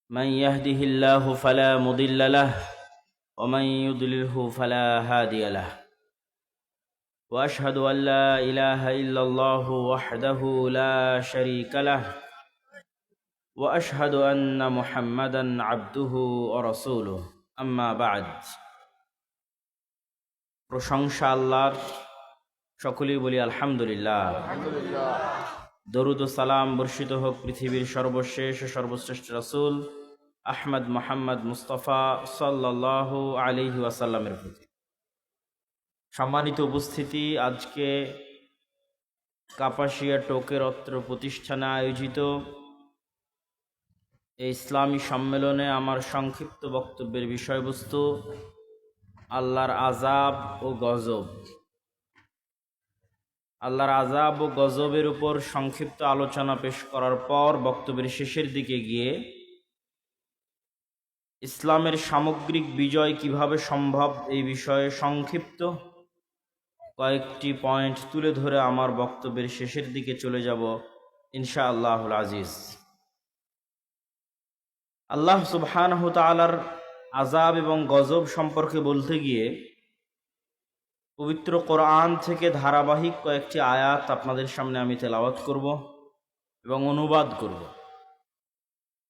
من يهده الله فلا مضل له ومن يضلله فلا هادي له وأشهد أن لا إله إلا الله وحده لا شريك له وأشهد أن محمدا عبده ورسوله أما بعد প্রশংসা আল্লাহর, সকলেই বলি আলহামদুলিল্লাহ। দরুদ ও সালাম বর্ষিত হোক পৃথিবীর সর্বশেষ ও সর্বশ্রেষ্ঠ রাসূল আহমদ মুহাম্মদ মুস্তাফা সাল্লাল্লাহু আলাইহি ওয়াসাল্লামের প্রতি। সম্মানিত উপস্থিতি, আজকে কাপাসিয়া টোকের অত্র প্রতিষ্ঠানে আয়োজিত এই ইসলামী সম্মেলনে আমার সংক্ষিপ্ত বক্তব্যের বিষয়বস্তু আল্লাহর আযাব ও গজব। আল্লাহর আযাব ও গজবের উপর সংক্ষিপ্ত আলোচনা পেশ করার পর বক্তব্যের শেষের দিকে গিয়ে ইসলামের সামগ্রিক বিজয় কিভাবে সম্ভব এই বিষয়ে সংক্ষিপ্ত কয়েকটি পয়েন্ট তুলে ধরে আমার বক্তব্যের শেষের দিকে চলে যাব ইনশাআল্লাহুল আজিজ। আল্লাহ সুবহানাহু ওয়া তাআলার আযাব এবং গজব সম্পর্কে বলতে গিয়ে পবিত্র কোরআন থেকে ধারাবাহিক কয়েকটি আয়াত আপনাদের সামনে আমি তেলাওয়াত করব এবং অনুবাদ করব।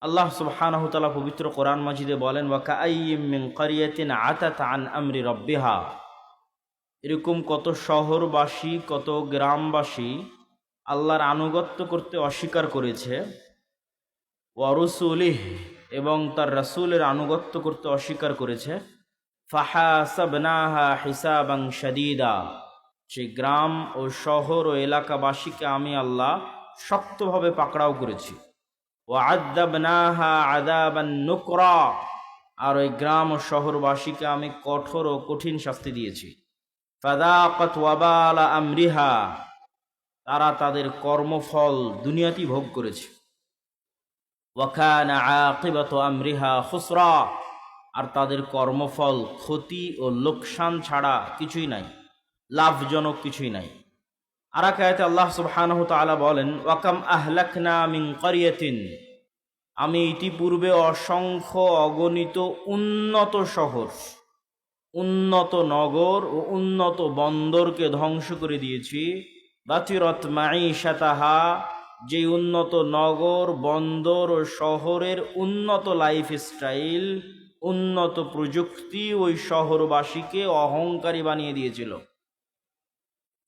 আল্লাহ সুবহানাহু ওয়া তাআলা পবিত্র কোরআন মাজিদে বলেন, ওয়া কাআইয়্যিম মিন ক্বরিয়াতিন আতাত আন আমরি রাব্বিহা। এরকম কত শহরবাসী, কত গ্রামবাসী আল্লাহর আনুগত্য করতে অস্বীকার করেছে, ওয়া রুসুলিহি, এবং তার রাসূলের আনুগত্য করতে অস্বীকার করেছে। ফাহাসাবনাহা হিসাবান শাদীদা। সেই গ্রাম ও শহর ও এলাকাবাসীকে আমি আল্লাহ শক্তভাবে পাকড়াও করেছি। ওয়া আযাবনাহা আযাবান নুকরা। আর ওই গ্রাম ও শহরবাসীকে আমি কঠোর ও কঠিন শাস্তি দিয়েছি। ফাযাকাত ওয়াবালা আমরিহা। তারা তাদের কর্মফল দুনিয়াতেই ভোগ করেছে। ওয়া কানা আকিবাতু আমরিহা খুসরা। আর তাদের কর্মফল ক্ষতি ও লোকসান ছাড়া কিছুই নাই, লাভজনক কিছুই নাই। আর এক আয়াতে আল্লাহ সুবহানাহু ওয়া তাআলা বলেন, ওয়া কাম আহলাকনা মিন ক্বরিয়াতিন। আমি ইতিপূর্বে অসংখ্য অগণিত উন্নত শহর, উন্নত নগর ও উন্নত বন্দরকে ধ্বংস করে দিয়েছি। বাতিরাত মাঈশাতাহা। যে উন্নত নগর, বন্দর ও শহরের উন্নত লাইফ স্টাইল, উন্নত প্রযুক্তি ওই শহরবাসীকে অহংকারী বানিয়ে দিয়েছিল।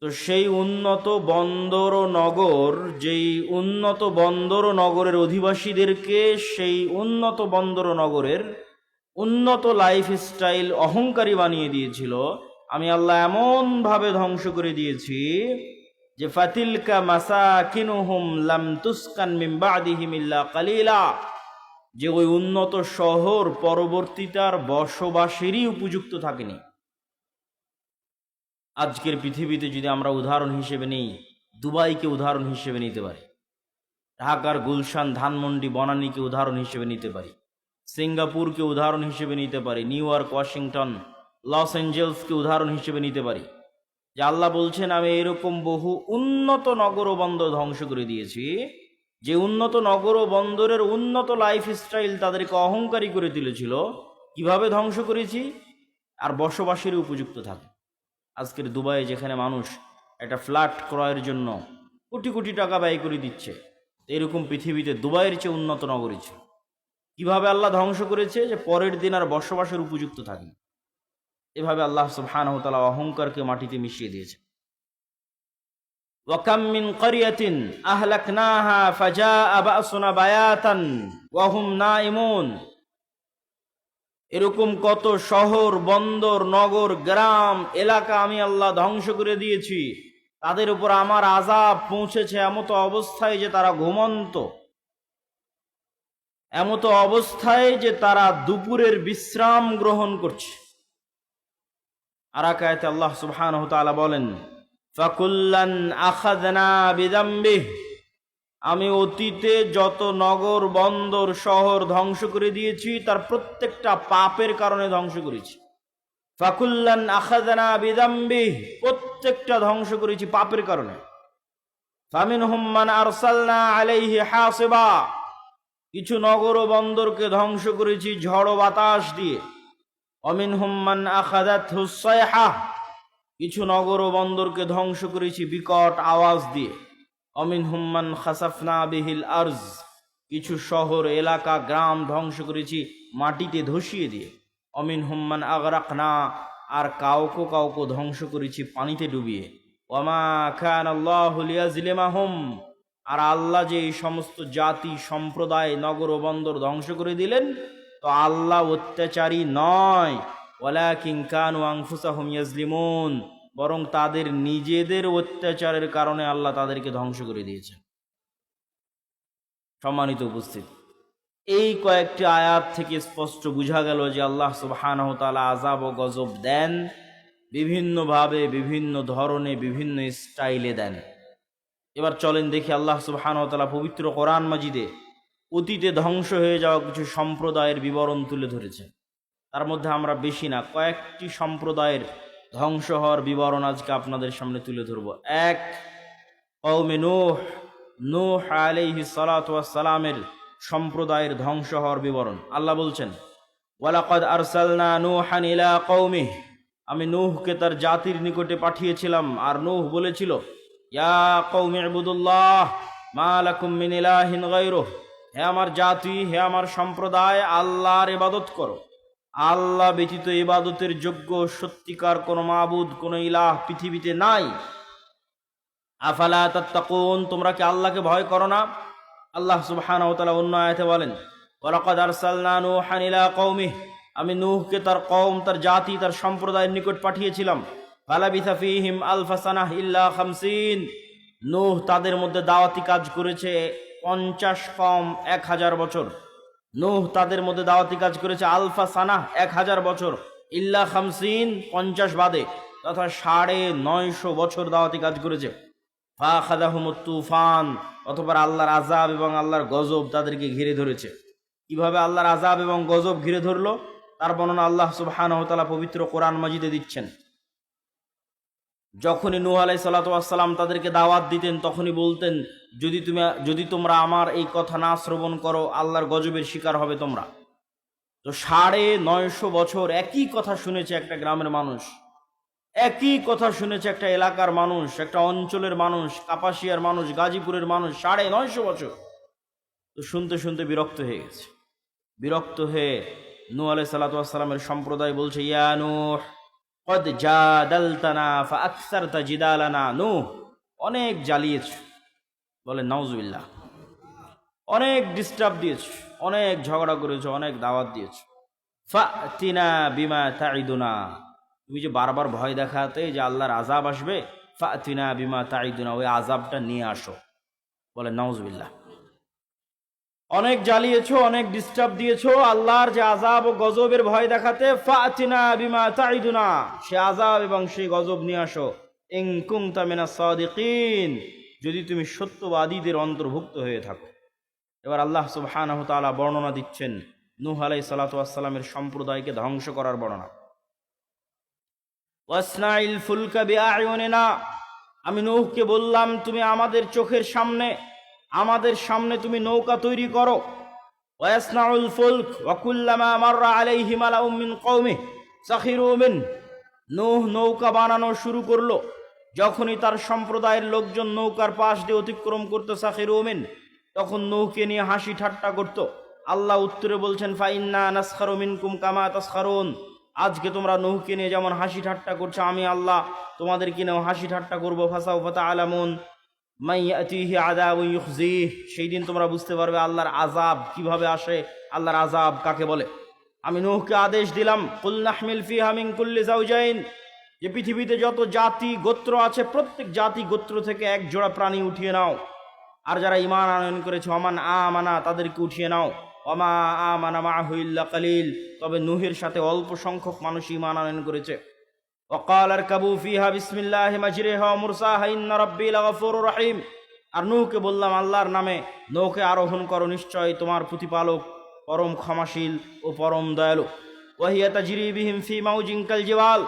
তো সেই উন্নত বন্দর ও নগর, যেই উন্নত বন্দর ও নগরের অধিবাসীদেরকে সেই উন্নত বন্দর ও নগরের উন্নত লাইফ স্টাইল অহংকারী বানিয়ে দিয়েছিল, আমি আল্লাহ এমনভাবে ধ্বংস করে দিয়েছি যে ফাতিলকা মাসাকিনুহুম লাম তুসকান মিন বাদিহিম ইল্লা কালিলা। যে ওই উন্নত শহর পরবর্তীতে আর বসবাসেরই উপযুক্ত থাকেনি। আজকের পৃথিবীতে যদি আমরা উদাহরণ হিসেবে নেই, দুবাইকে উদাহরণ হিসেবে নিতে পারি, ঢাকার গুলশান, ধানমন্ডি, বনানীকে উদাহরণ হিসেবে নিতে পারি, সিঙ্গাপুরকে উদাহরণ হিসেবে নিতে পারি, নিউ ইয়র্ক, ওয়াশিংটন, লস অ্যাঞ্জেলসকে উদাহরণ হিসেবে নিতে পারি, যে আল্লাহ বলছেন আমি এরকম বহু উন্নত নগর ও বন্দর ধ্বংস করে দিয়েছি। যে উন্নত নগর ও বন্দরের উন্নত লাইফ স্টাইল তাদেরকে অহংকারী করে তুলেছিল, কিভাবে ধ্বংস করেছি? আর বসবাসের উপযুক্ত থাকে। আজকের দুবাই, যেখানে মানুষ একটা ফ্ল্যাট ক্রয়ের জন্য কোটি কোটি টাকা ব্যয় করে দিচ্ছে, এরকম পৃথিবীতে দুবাইয়ের চেয়ে উন্নত নগরী ছিল। কিভাবে আল্লাহ ধ্বংস করেছে? যে পরের দিন আর বসবাসের উপযুক্ত থাকে। এভাবে আল্লাহ সুবহানাহু ওয়া তাআলা অহংকারকে মাটিতে মিশিয়ে দিয়েছে। ওয়া কাম মিন ক্বরিয়াতিন আহলাকনাহা ফাজাআ বা'সুনা বায়াতান ওয়া হুম নাইমুন। এরকম কত শহর, বন্দর, নগর, গ্রাম, এলাকা আমি আল্লাহ ধ্বংস করে দিয়েছি। তাদের উপর আমার আযাব পৌঁছেছে এমতো অবস্থায় যে তারা ঘুমন্ত, এমতো অবস্থায় যে তারা দুপুরের বিশ্রাম গ্রহণ করছে। আর এক আয়াতে আল্লাহ সুবহানাহু ওয়া তাআলা বলেন, ফাকুল্লান আখাযনা বিযামবিহি। আমি অতীতে যত নগর, বন্দর, শহর ধ্বংস করে দিয়েছি তার প্রত্যেকটা পাপের কারণে ধ্বংস করেছি। ফাকুল্লান আখাযনা বিযামবিহি। প্রত্যেকটা ধ্বংস করেছি পাপের কারণে। ফামিনহুম মান আরসালনা আলাইহি হাসিবা। কিছু নগর ও বন্দরকে ধ্বংস করেছি ঝড় ও বাতাস দিয়ে। অমিনহুম মান আখাযাতহু সায়হা, কিছু নগর ও বন্দরকে ধ্বংস করেছি বিকট আওয়াজ দিয়ে। অমিনহুম মান খাসাফনা বিহিল আরজ, কিছু শহর এলাকা গ্রাম ধ্বংস করেছি মাটিতে ধসিয়ে দিয়ে। অমিনহুম মান আগরাকনা, আর কাউকে কাউকে ধ্বংস করেছি পানিতে ডুবিয়ে। ওয়ামা কানাল্লাহু লিয়াজলিমাহুম, আর আল্লাহ যে এই সমস্ত জাতি সম্প্রদায় নগর ও বন্দর ধ্বংস করে দিলেন, তো আল্লাহ অত্যাচারী নয়। ওয়ালাকিন কানু আনফুসাহুম ইয়াজলিমুন, বরং তাদের নিজেদের অত্যাচারের কারণে আল্লাহ তাদেরকে ধ্বংস করে দিয়েছেন। সম্মানিত উপস্থিত, এই কয়েকটি আয়াত থেকে স্পষ্ট বোঝা গেল যে আল্লাহ সুবহানাহু ওয়া তাআলা আযাব ও গজব দেন, বিভিন্নভাবে, বিভিন্ন ধরনে, বিভিন্ন স্টাইলে দেন। এবার চলেন দেখি আল্লাহ সুবহানাহু ওয়া তাআলা পবিত্র কোরআন মাজিদে অতীতে ধ্বংস হয়ে যাওয়া কিছু সম্প্রদায়ের বিবরণ তুলে ধরেছেন। তার মধ্যে আমরা বেশি না, কয়েকটি সম্প্রদায়ের ধ্বংস হওয়ার বিবরণ আজকে আপনাদের সামনে তুলে ধরব। এক, কওমে নূহ, নূহ আলাইহিস সালাতু ওয়াস সালামের সম্প্রদায়ের ধ্বংস হওয়ার বিবরণ। আল্লাহ বলছেন, ওয়ালাকাদ আরসালনা নূহান ইলা কওমিহি, আমি নূহকে তার জাতির নিকটে পাঠিয়েছিলাম, আর নূহ বলেছিল, ইয়া কওমি ইবুদুল্লাহ মা লাকুম মিন ইলাহিন গায়রুহু, হে আমার জাতি, হে আমার সম্প্রদায়, আল্লাহর ইবাদত করো। আল্লাহ ব্যতীত ইবাদতের যোগ্য সত্যিকার কোনো মাবুদ, কোনো ইলাহ পৃথিবীতে নাই। আফালা তাত্তাকুন, তোমরা কি আল্লাহকে ভয় করো না? আল্লাহ সুবহানাহু ওয়া তাআলা অন্য আয়াতে বলেন, ওয়ালাকাদ আরসালনা নূহান ইলা কওমিহি, আমি নূহকে তার কওম, তার জাতি, তার সম্প্রদায়ের নিকট পাঠিয়েছিলাম। ফালাবিথা ফীহিম আলফা সানাহ ইল্লা 50, নূহ তাদের মধ্যে দাওয়াতি কাজ করেছে 50 কম 1000 বছর। নূহ তাদের মধ্যে দাওয়াতি কাজ করেছে আলফা সানাহ 1000 বছর, ইল্লা 50 50 বাদে, তথা 950 বছর দাওয়াতি কাজ করেছে। ফাখাযাহুমুত তুফান, অতঃপর আল্লাহর আযাব এবং আল্লাহর গজব তাদেরকে ঘিরে ধরেছে। কিভাবে আল্লাহর আযাব এবং গজব ঘিরে ধরলো তার বর্ণনা আল্লাহ সুবহানাহু ওয়া তাআলা পবিত্র কোরআন মাজিদে দিচ্ছেন। যখনই নূহ আলাইহিস সালাতু ওয়াস সালাম তাদেরকে দাওয়াত দিতেন, তখনই বলতেন, যদি তোমরা আমার এই কথা না শ্রবণ করো, আল্লাহর গজবের শিকার হবে তোমরা। তো 950 বছর একই কথা শুনেছে একটা গ্রামের মানুষ, একই কথা শুনেছে একটা এলাকার মানুষ, একটা অঞ্চলের মানুষ, কাপাসিয়ার মানুষ, গাজীপুরের মানুষ, 950 বছর। তো শুনতে শুনতে বিরক্ত হয়ে গেছে। বিরক্ত হয়ে নূহ আলাইহিস সালাতু ওয়াস সালামের সম্প্রদায় বলছে, ইয়া নূহ কদ জাদালতানা ফাআকসারতা জিদালানা, নূহ অনেক জ্বালিয়েছ, বলে নাউজুবিল্লাহ, অনেক ডিস্টার্ব দিয়েছ, অনেক ঝগড়া করেছ, অনেক দাওয়াত দিয়েছ। ফাতিনা বিমা তাইদুনা, তুমি যে বারবার ভয় দেখাতে যে আল্লাহর আযাব আসবে, ফাতিনা বিমা তাইদুনা, ওই আযাবটা নিয়ে আসো, বলে নাউজুবিল্লাহ। অনেক জ্বালিয়েছো, অনেক ডিস্টার্ব দিয়েছো, আল্লাহর যে আযাব ও গজবের ভয় দেখাতে, ফাতিনা বিমা তাইদুনা, সে আযাব এবং সেই গজব নিয়ে আসো। ইন কুনতা মিনাস সাদিকিন, যদি তুমি সত্যবাদীদের অন্তর্ভুক্ত হয়ে থাকো। এবার আল্লাহ সুবহানাহু ওয়া তাআলা বর্ণনা দিচ্ছেন নূহ আলাইহিস সালাতু ওয়াস সালামের সম্প্রদায়কে ধ্বংস করার বর্ণনা। ওয়াসনাইল ফুলকা বিআয়ুনিনা, আমি নূহকে বললাম, তুমি আমাদের চোখের সামনে, আমাদের সামনে তুমি নৌকা তৈরি করো। ওয়াসনাউল ফুলক ওয়া কুল্লামা মাররা আলাইহি মালাউম মিন কওমিহি সাখিরু মিন, নূহ নৌকা বানানো শুরু করলো। যখনই তার সম্প্রদায়ের লোকজন নৌকার পাশ দিয়ে অতিক্রম করতো, সাখিরু মিন, তখন নূহকে নিয়ে হাসি ঠাট্টা করত। আল্লাহ উত্তরে বলছেন, ফাইন্না নাসখারু মিনকুম কামা তাসখারুন, আজকে তোমরা নূহকে নিয়ে যেমন হাসি ঠাট্টা করছো, আমি আল্লাহ তোমাদেরকে নিয়েও হাসি ঠাট্টা করবো। ফাসাউফা তা'লামুন মান ইয়াতিহি আযাবুন ইউখজিহ, সেই দিন তোমরা বুঝতে পারবে আল্লাহর আযাব কিভাবে আসে, আল্লাহর আযাব কাকে বলে। আমি নূহকে আদেশ দিলাম, কুল নাহমিল ফিহা মিন কুল্লি যাওজাইন, যে পৃথিবীতে যত জাতি গোত্র আছে প্রত্যেক জাতি গোত্র থেকে এক জোড়া প্রাণী উঠিয়ে নাও। আর যারা ঈমান আনয়ন করেছে, ওমান আমানা, তাদেরকে উঠিয়ে নাও। ওমা আমানা মাআহু ইল্লা কালিল, তবে নূহের সাথে অল্প সংখ্যক মানুষ ঈমান আনয়ন করেছে। ওয়াকাল আরকাবু ফিহা বিসমিল্লাহি মাজরিহা ওয়া মুরসাহা ইন্না রাব্বি লাগফুরুর রহিম, আর নূহকে বললাম, আল্লাহর নামে নৌকে আরোহণ করো, নিশ্চয় তোমার প্রতিপালক পরম ক্ষমাশীল ও পরম দয়ালু। ওয়াহিয়া তাজরি বিহিম ফি মাউজিন কাল জিবাল,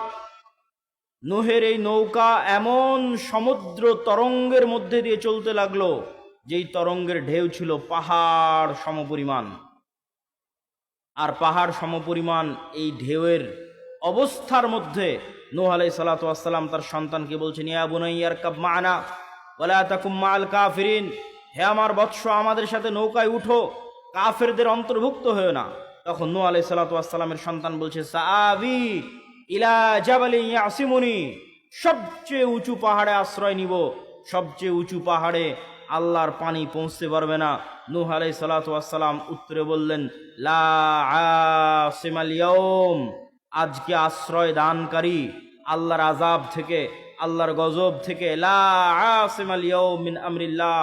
নূহের এই নৌকা এমন সমুদ্র তরঙ্গের মধ্যে দিয়ে চলতে লাগলো যেই তরঙ্গের ঢেউ ছিল পাহাড় সমপরিমাণ। আর পাহাড় সমপরিমাণ এই ঢেউয়ের অবস্থার মধ্যে নূহ আলাইহিস সালাতু ওয়াস সালাম তার সন্তানকে বলছেন, ইয়া বুনাইয়া ইরকাব মা'না ওয়ালা তাকুম মা'আল কাফিরিন, হে আমার বৎস আমাদের সাথে নৌকায় উঠো, কাফেরদের অন্তর্ভুক্ত হয়েও না। তখন নূহ আলাইহিস সালাতু ওয়াস সালামের সন্তান বলছে, সাআবি ইলা জাবালিন ইয়াসিমুনি, সবচেয়ে উঁচু পাহাড়ে আশ্রয় নিব। সবচেয়ে উঁচু পাহাড়ে আল্লাহর পানি পৌঁছতে পারবে না। নূহ আলাইহিস সালাতু ওয়াস সালাম উত্তরে বললেন, লা আসিমাল ইয়াউম, আজকে আশ্রয় দানকারী আল্লাহর আযাব থেকে, আল্লাহর গজব থেকে, লা আসিমাল ইয়াউম মিন আমরিল্লাহ,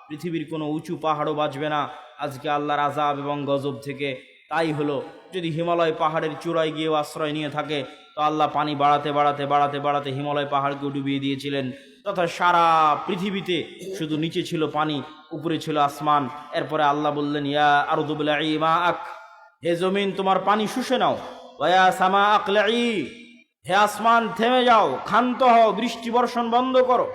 পৃথিবীর কোনো উঁচু পাহাড়ও বাঁচবে না আজকে আল্লাহর আযাব এবং গজব থেকে। তাই হলো, যদি হিমালয় পাহাড়ের চূড়ায় গিয়েও আশ্রয় নিয়ে থাকে তো আল্লাহ পানি বাড়াতে বাড়াতে বাড়াতে বাড়াতে হিমালয় পাহাড়কে ডুবিয়ে দিয়েছিলেন। তথা সারা পৃথিবীতে শুধু নিচে ছিল পানি, উপরে ছিল আসমান। এরপরে আল্লাহ বললেন, ইয়া আরদু বলঈ মাআক, হে জমিন তোমার পানি শুষে নাও। ওয়া সামা আকলাই, হে আসমান থেমে যাও, ক্ষান্ত হও, বৃষ্টি বর্ষণ বন্ধ করো।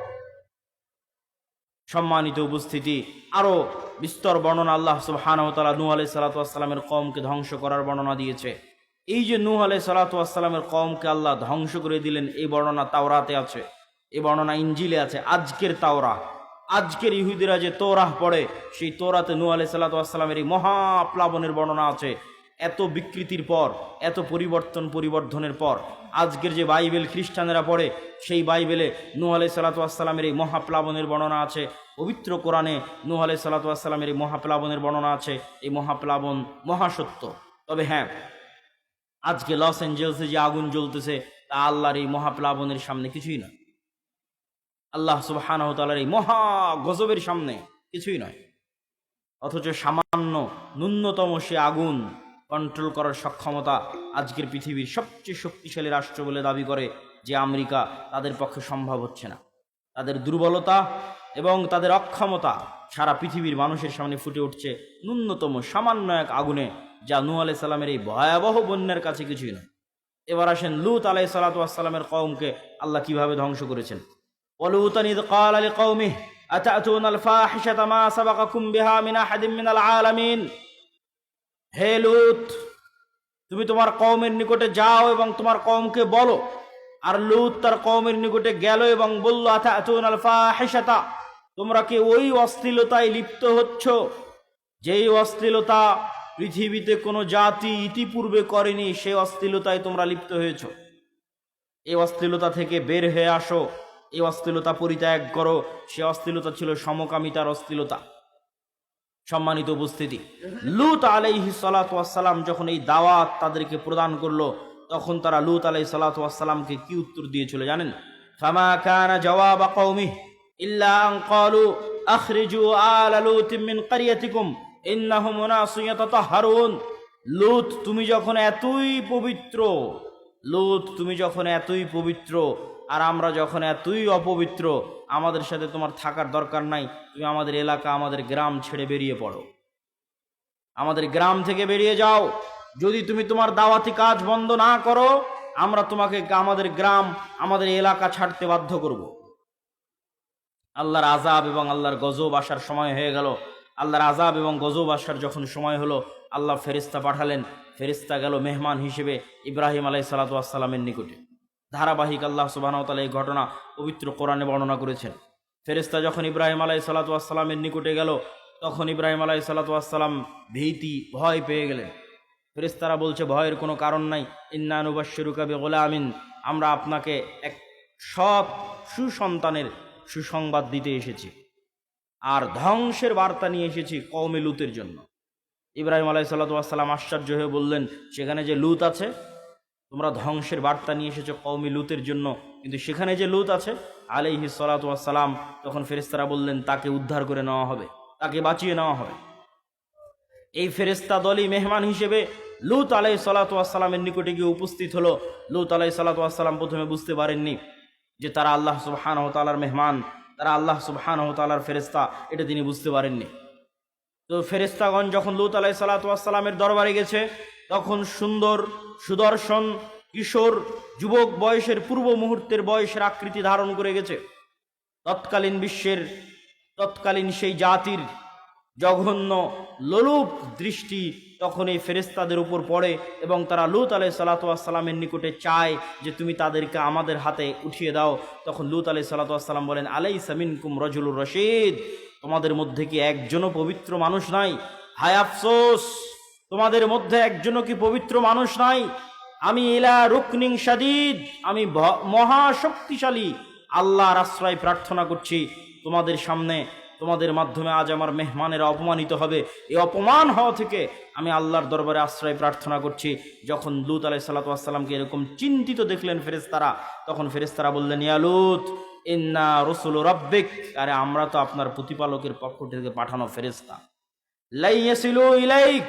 সম্মানিত উপস্থিতি, আরো বিস্তর বর্ণনা আল্লাহ সুবহানাহু ওয়া তাআলা নূহ আলাইহিস সালাতু ওয়াস সালামের কওমকে ধ্বংস করার বর্ণনা দিয়েছে। এই যে নূহ আলাইহিস সালাতু ওয়াস সালামের কওমকে আল্লাহ ধ্বংস করে দিলেন, এই বর্ণনা তাওরাতে আছে, এই বর্ণনা ইনজিলে আছে। আজকের তাওরা, আজকের ইহুদিরা যে তৌরাহ পড়ে, সেই তৌরাতে নূহ আলাইহিস সালাতু ওয়াস সালামের এই মহাপ্লাবনের বর্ণনা আছে। এত বিকৃতির পর, এত পরিবর্ধনের পর আজকের যে বাইবেল খ্রিস্টানেরা পড়ে, সেই বাইবেলে নূহ আলাইহিস সালাতু ওয়াস সালামের এই মহাপ্লাবনের বর্ণনা আছে। পবিত্র কোরআনে নূহ আলাইহিস সালাতু ওয়াস সালামের এই মহাপ্লাবনের বর্ণনা আছে। এই মহাপ্লাবন মহাসত্য। তবে হ্যাঁ, আজকে লস অ্যাঞ্জেলসে যে আগুন জ্বলতেছে তা আল্লাহর এই মহাপ্লাবনের সামনে কিছুই নয়। আল্লাহ সুবহানাহু ওয়া তাআলার এই মহা গজবের সামনে কিছুই নয়। অথচ সামান্য ন্যূনতম সে আগুন কন্ট্রোল করার সক্ষমতা আজকের পৃথিবীর সবচেয়ে শক্তিশালী রাষ্ট্র বলে দাবি করে যে আমেরিকা, তাদের পক্ষে সম্ভব হচ্ছে না। তাদের দুর্বলতা এবং তাদের অক্ষমতা সারা পৃথিবীর মানুষের সামনে ফুটে উঠছে ন্যূনতম সামান্য এক আগুনে, যা নূহ আলাইহিস সালামের এই ভয়াবহ বন্যার কাছে কিছুই নয়। এবার আসেন লূত আলাইহিস সালাতু ওয়াস সালামের কওমকে আল্লাহ কিভাবে ধ্বংস করেছেন। ওয়ালুতান ইয ক্বালা লিকাওমিহি আতাতুনাল ফাহিশাতা মা সাবাকাকুম বিহা মিন আহাদিন মিনাল আলামিন, হে লূত, তুমি তোমার কওমের নিকটে যাও এবং তোমার কওমকে বলো। আর লূত তার কওমের নিকটে গেল এবং বলল, আতাতুনাল ফাহিশাতা, তোমরা কি ওই অশ্লীলতায় লিপ্ত হচ্ছ যেই অশ্লীলতা পৃথিবীতে কোনো জাতি ইতিপূর্বে করেনি, সেই অশ্লীলতায় তোমরা লিপ্ত হয়েছ। এই অশ্লীলতা থেকে বের হয়ে আসো, এই অশ্লীলতা পরিত্যাগ করো। সে অশ্লীলতা ছিল সমকামিতার অশ্লীলতা। সম্মানিত উপস্থিতি, লূত আলাইহিস সালাতু ওয়াস সালাম যখন এই দাওয়াত তাদেরকে প্রদান করলো, তখন তারা লূত আলাইহিস সালাতু ওয়াস সালামকে কি উত্তর দিয়েছিল জানেন? ফামা কানা জওয়াবা কওমিহি ইল্লা আন ক্বালু আখরিজু আলা লূতিন মিন ক্বরিয়াতিকুম ইন্নাহুম উনাসুন ইয়াতাতাহহারুন। লূত তুমি যখন এতই পবিত্র, লূত তুমি যখন এতই পবিত্র আর আমরা যখন এতই অপবিত্র, আমাদের সাথে তোমার থাকার দরকার নাই। তুমি আমাদের এলাকা, আমাদের গ্রাম ছেড়ে বেরিয়ে পড়ো, আমাদের গ্রাম থেকে বেরিয়ে যাও। যদি তুমি তোমার দাওয়াতি কাজ বন্ধ না করো, আমরা তোমাকে আমাদের গ্রাম, আমাদের এলাকা ছাড়তে বাধ্য করব। আল্লাহর আযাব এবং আল্লাহর গজব আসার সময় হয়ে গেল। আল্লাহর আযাব এবং গজব আসার যখন সময় হলো, আল্লাহ ফেরেশতা পাঠালেন। ফেরেশতা গেল মেহমান হিসেবে ইব্রাহিম আলাইহিস সালাতু ওয়াস সালামের নিকটে। ধারাবাহিক আল্লাহ সুবহানাহু ওয়া তাআলা এই ঘটনা পবিত্র কোরআনে বর্ণনা করেছেন। ফেরেশতা যখন ইব্রাহিম আলাইহিস সালাতু ওয়াস সালামের নিকটে গেল, তখন ইব্রাহিম আলাইহিস সালাতু ওয়াস সালাম ভয় পেয়ে গেলেন। ফেরেশতারা বলছে, ভয়ের কোনো কারণ নাই। ইন্না নুবাশশিরুকা বিগুলামিন, আমরা আপনাকে এক সৎ সুসন্তানের সুসংবাদ দিতে এসেছি আর ধ্বংসের বার্তা নিয়ে এসেছি কওমে লূতের জন্য। ইব্রাহিম আলাইহিস সালাতু ওয়াস সালাম আশ্চর্য হয়ে বললেন, সেখানে যে লূত আছে, তোমরা ধ্বংসের বার্তা নিয়ে এসেছো কওমে লূতের জন্য, কিন্তু সেখানে যে লূত আছে আলাইহিস সালাতু ওয়াস সালাম, তখন ফেরেশতারা বললেন, তাকে উদ্ধার করে নেওয়া হবে, তাকে বাঁচিয়ে নেওয়া হবে। এই ফেরেশতা দলই মেহমান হিসেবে লূত আলাইহিস সালাতু ওয়াস সালামের নিকটে গিয়ে উপস্থিত হলো। লূত আলাইহিস সালাতু ওয়াস সালাম প্রথমে বুঝতে পারেননি যে তারা আল্লাহ সুবহানাহু ওয়া তাআলার মেহমান, তারা আল্লাহ সুবহানাহু ওয়া তাআলার ফেরেশতা, এটা তিনি বুঝতে পারেননি। তো ফেরেশতাগণ যখন লূত আলাইহিস সালাতু ওয়াস সালামের দরবারে গেছে, তখন সুন্দর, সুদর্শন, কিশোর, যুবক বয়সের, পূর্ব মুহূর্তের বয়সের আকৃতি ধারণ করে গেছে। তৎকালীন বিশ্বের তৎকালীন সেই জাতির জঘন্য লোলুপ দৃষ্টি তখন এই ফেরেশতাদের উপর পড়ে এবং তারা লূত আলাইহিস সালাতু ওয়াস সালামের নিকটে চায় যে তুমি তাদেরকে আমাদের হাতে উঠিয়ে দাও। তখন লূত আলাইহিস সালাতু ওয়াস সালাম বলেন, আলাইসা মিনকুম রাজুলুর রশীদ, তোমাদের মধ্যে কি একজনও পবিত্র মানুষ নাই? হায় আফসোস, তোমাদের মধ্যে একজনও কি পবিত্র মানুষ নাই? আমি ইলা রুকনিন শাদীদ, আমি মহা শক্তিশালী আল্লাহর আশ্রয় প্রার্থনা করছি তোমাদের সামনে, তোমাদের মাধ্যমে আজ আমার মেহমানেরা অপমানিত হবে, এই অপমান হওয়া থেকে আমি আল্লাহর দরবারে আশ্রয় প্রার্থনা করছি। যখন লূত আলাইহিস সালাতু ওয়াস সালামকে এরকম চিন্তিত দেখলেন ফেরেশতারা, তখন ফেরেশতারা বললেন, ইয়া লূত ইন্না রাসূলু রাব্বিক, আরে আমরা তো আপনার প্রতিপালকের পক্ষ থেকে পাঠানো ফেরেশতা। লা ইয়াসিলু ইলাইক,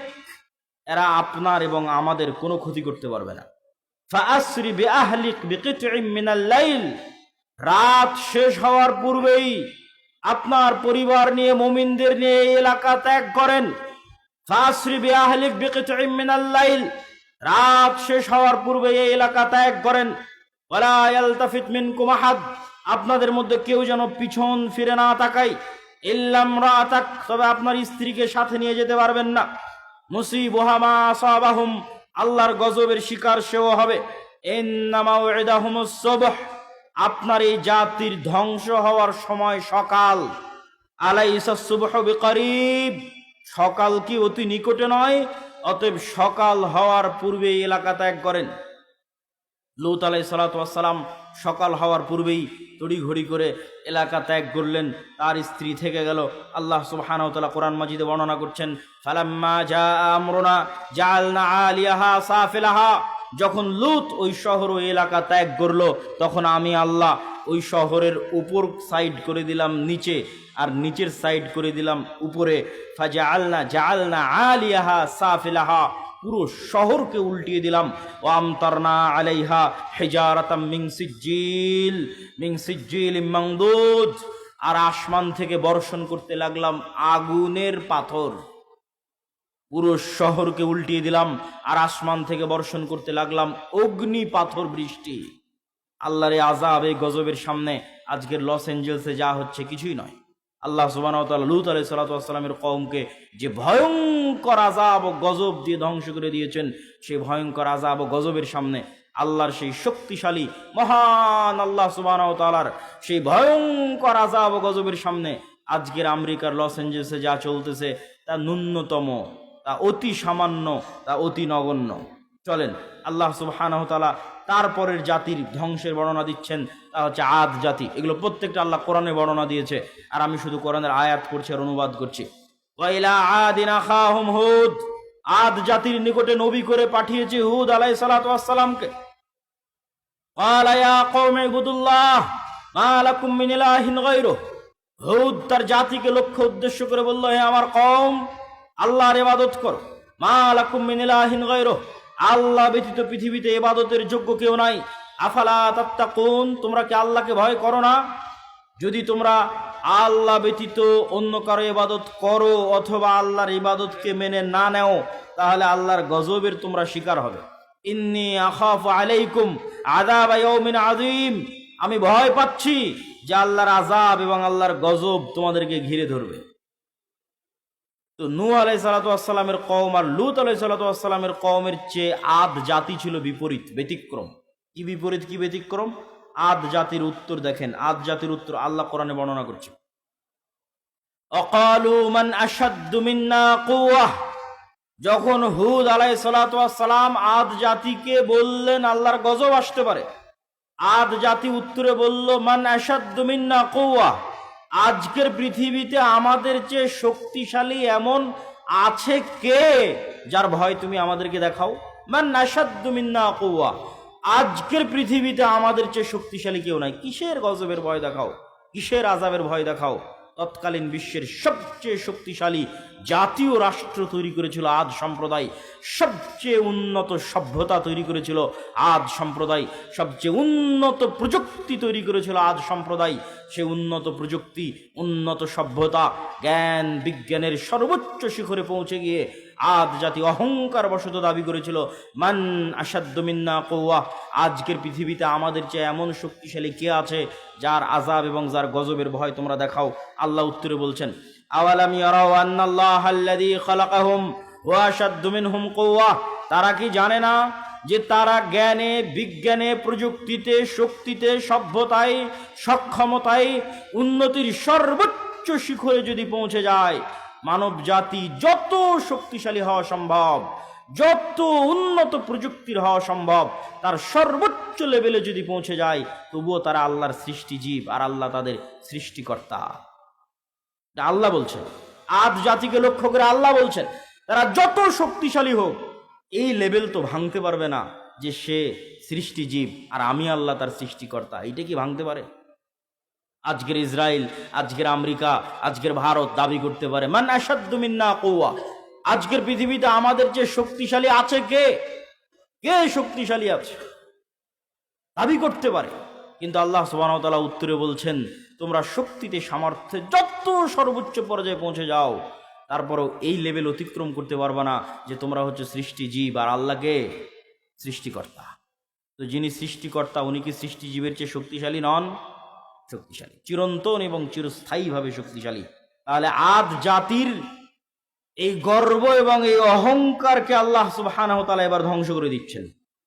এরা আপনার এবং আমাদের কোনো ক্ষতি করতে পারবে না। ফাআসরি বিআহলিক বিকিতইম মিনাল লাইল, রাত শেষ হওয়ার পূর্বেই আপনার পরিবার নিয়ে, মুমিনদের নিয়ে এই এলাকা ত্যাগ করেন। ফাসরি বিআহলিক বিকিতইম মিনাল লাইল, রাত শেষ হওয়ার পূর্বে এই এলাকা ত্যাগ করেন। ওয়ালা ইয়ালতাফিত মিনকুম আহাদ, আপনাদের মধ্যে কেউ যেন পিছন ফিরে না তাকায়। ইল্লা ইমরাতাক, তবে আপনার স্ত্রীকে সাথে নিয়ে যেতে পারবেন না। মুসিবুহা মা আসাবাহুম, আল্লাহর গজবের শিকার সেও হবে। ইন্না মাউইদাহুমুস সুবহ, আপনার এই জাতির ধ্বংস হওয়ার সময় সকাল। আলাইসা সুবহু বিকরিব, সকাল কি অতি নিকটে নয়? অতএব সকাল হওয়ার পূর্বে এই এলাকা ত্যাগ করেন। লূত আলাইহিস সালাতু ওয়াস সালাম সকাল হওয়ার পূর্বেই তড়িঘড়ি করে এলাকা ত্যাগ করলেন, তার স্ত্রী থেকে গেল। আল্লাহ সুবহানাহু ওয়া তাআলা কোরআন মাজিদে বর্ণনা করছেন, ফালাম্মা জা আমরুনা জাআলনা আলিয়াহা সাফিলাহা, যখন লূত ওই শহর ওই এলাকা ত্যাগ করলো, তখন আমি আল্লাহ ওই শহরের উপর সাইড করে দিলাম নিচে, আর নিচের সাইড করে দিলাম উপরে। জাআলনা আলিয়াহা সাফিলাহা, পুরো শহরকে উল্টিয়ে দিলাম। ওয়ামতারনা আলাইহা হিজারাতাম মিন সিজ্জিল মামদুদ, আর আসমান থেকে বর্ষণ করতে লাগলাম আগুনের পাথর। পুরো শহরকে উল্টিয়ে দিলাম আর আসমান থেকে বর্ষণ করতে লাগলাম অগ্নি পাথর বৃষ্টি। আল্লাহর এই আযাব, এই গজবের সামনে আজকের লস এঞ্জেলসে যা হচ্ছে কিছুই নয়। আল্লাহ সুবহানাহু ওয়া তাআলা লূত আলাইহিস সালাতু ওয়াস সালামের কওমকে যে ভয়ঙ্কর আযাব ও গজব দিয়ে ধ্বংস করে দিয়েছেন, সেই ভয়ঙ্কর আযাব ও গজবের সামনে আল্লাহর সেই শক্তিশালী মহান আল্লাহ সুবহানাহু ওয়া তাআলার সেই ভয়ঙ্কর আযাব ও গজবের সামনে আজকের আমেরিকার লস এঞ্জেলসে যা চলতেছে তা ন্যূনতম, তা অতি সামান্য, তা অতি নগণ্য। চলেন আল্লাহ সুবহানাহু ওয়া তাআলা তারপরের জাতির ধ্বংসের বর্ণনা দিচ্ছেন, তা হচ্ছে আদ জাতি। এগুলো প্রত্যেকটা আল্লাহ কোরআনে বর্ণনা দিয়েছে, আর আমি শুধু কোরআনের আয়াত করছি আর অনুবাদ করছি। ওয়াইলা আদিন আখাহুম হুদ, আদ জাতির নিকটে নবী করে পাঠিয়েছি হুদ আলাইহিস সালাতু ওয়াস সালামকে। ক্বালা ইয়া কওমি ইবুদুল্লাহ মা লাকুম মিন ইলাহিন গায়রুহ, হুদ তার জাতিকে লক্ষ্য উদ্দেশ্য করে বলল, হে আমার কওম, আল্লাহর ইবাদত করো। মা লাকুম মিন ইলাহিন গায়রুহ, আল্লাহ ব্যতীত পৃথিবীতে ইবাদতের যোগ্য কেউ নাই। আফালা তাত্তাকুন, তোমরা কি আল্লাহকে ভয় করো না? যদি তোমরা আল্লাহ ব্যতীত অন্য কারো ইবাদত করো অথবা আল্লাহর ইবাদতকে মেনে না নেও, তাহলে আল্লাহর গজবের তোমরা শিকার হবে। ইন্নী আখাফু আলাইকুম আযাবা ইয়াউমিন আযীম, আমি ভয় পাচ্ছি যে আল্লাহর আযাব এবং আল্লাহর গজব তোমাদেরকে ঘিরে ধরবে। তো নূহ আলাইহিস সালাতু ওয়াস সালামের কওম আর লূত আলাইহিস সালাতু ওয়াস সালামের কওমের চেয়ে আদ জাতি ছিল বিপরীত, ব্যতিক্রম। কি বিপরীত, কি ব্যতিক্রম? আদ জাতির উত্তর দেখেন, আদ জাতির উত্তর আল্লাহ কোরআনে বর্ণনা করছে। অকালু মান আশাদ্দু মিন্না কুওয়া, যখন হুদ আলাইহিস সালাতু ওয়াস সালাম আদ জাতিকে বললেন আল্লাহর গজব আসতে পারে, আদ জাতি উত্তরে বলল, মান আশাদ্দু মিন্না কুওয়া, আজকের পৃথিবীতে আমাদের চেয়ে শক্তিশালী এমন আছে কে যার ভয় তুমি আমাদেরকে দেখাও? মান আশাদ্দু মিন্না কুওয়া, আজকের পৃথিবীতে আমাদের চেয়ে শক্তিশালী কেউ নাই, কিসের গজবের ভয় দেখাও, কিসের আযাবের ভয় দেখাও? তৎকালীন বিশ্বের সবচেয়ে শক্তিশালী জাতীয় রাষ্ট্র তৈরি করেছিল আদ সম্প্রদায়, সবচেয়ে উন্নত সভ্যতা তৈরি করেছিল আদ সম্প্রদায়, সবচেয়ে উন্নত প্রযুক্তি তৈরি করেছিল আদ সম্প্রদায়। সে উন্নত প্রযুক্তি, উন্নত সভ্যতা, জ্ঞান বিজ্ঞানের সর্বোচ্চ শিখরে পৌঁছে গিয়ে আদ জাতি অহংকার বশত দাবি করেছিল, মান আসাদ্দু মিন্না কুওয়া, আজকের পৃথিবীতে আমাদের চেয়ে এমন শক্তিশালী কে আছে যার আযাব এবং যার গজবের ভয় তোমরা দেখাও। আল্লাহ উত্তরে বলছেন, আওয়ালাম ইয়ারাউ আন্নাল্লাহা আল্লাযী খালাকাহুম ওয়া আশাদ্দু মিনহুম কুওয়া, তারা কি জানে না যে তারা জ্ঞানে বিজ্ঞানে প্রযুক্তিতে শক্তিতে সভ্যতায় সক্ষমতায় উন্নতির সর্বোচ্চ শিখরে যদি পৌঁছে যায়, মানব জাতি যত শক্তিশালী হওয়া সম্ভব, যত উন্নত প্রযুক্তির হওয়া সম্ভব, তার সর্বোচ্চ লেভেলে যদি পৌঁছে যায়, তবুও তারা আল্লাহর সৃষ্টি জীব আর আল্লাহ তাদের সৃষ্টিকর্তা। আল্লাহ বলছেন, আদ জাতিকে লক্ষ্য করে আল্লাহ বলছেন, তারা যত শক্তিশালী হোক এই লেভেল তো ভাঙতে পারবে না যে সে সৃষ্টি জীব আর আমি আল্লাহ তার সৃষ্টিকর্তা। এইটা কি ভাঙতে পারে? আজকের ইসরায়েল, আজকের আমেরিকা, আজকের ভারত দাবি করতে পারে মান আশাদ্দু মিন্না কুওয়া, আজকের পৃথিবীতে আমাদের যে শক্তিশালী আছে, কে কে শক্তিশালী আছে দাবি করতে পারে। কিন্তু আল্লাহ সুবহানাহু ওয়া তাআলা উত্তরে বলছেন, তোমরা শক্তিতে সামর্থ্যে যত সর্বোচ্চ পর্যায়ে পৌঁছে যাও, তারপরও এই লেভেল অতিক্রম করতে পারবে না যে তোমরা হচ্ছে সৃষ্টি জীব আর আল্লাহকে সৃষ্টিকর্তা। তো যিনি সৃষ্টিকর্তা উনি কি সৃষ্টি জীবের চেয়ে শক্তিশালী নন? শক্তিশালী, চিরন্তন এবং চিরস্থায়ীভাবে শক্তিশালী। তাহলে আদ জাতির এই গর্ব এবং এই অহংকারকে আল্লাহ সুবহানাহু ওয়া তাআলা এবার ধ্বংস করে দিচ্ছেন।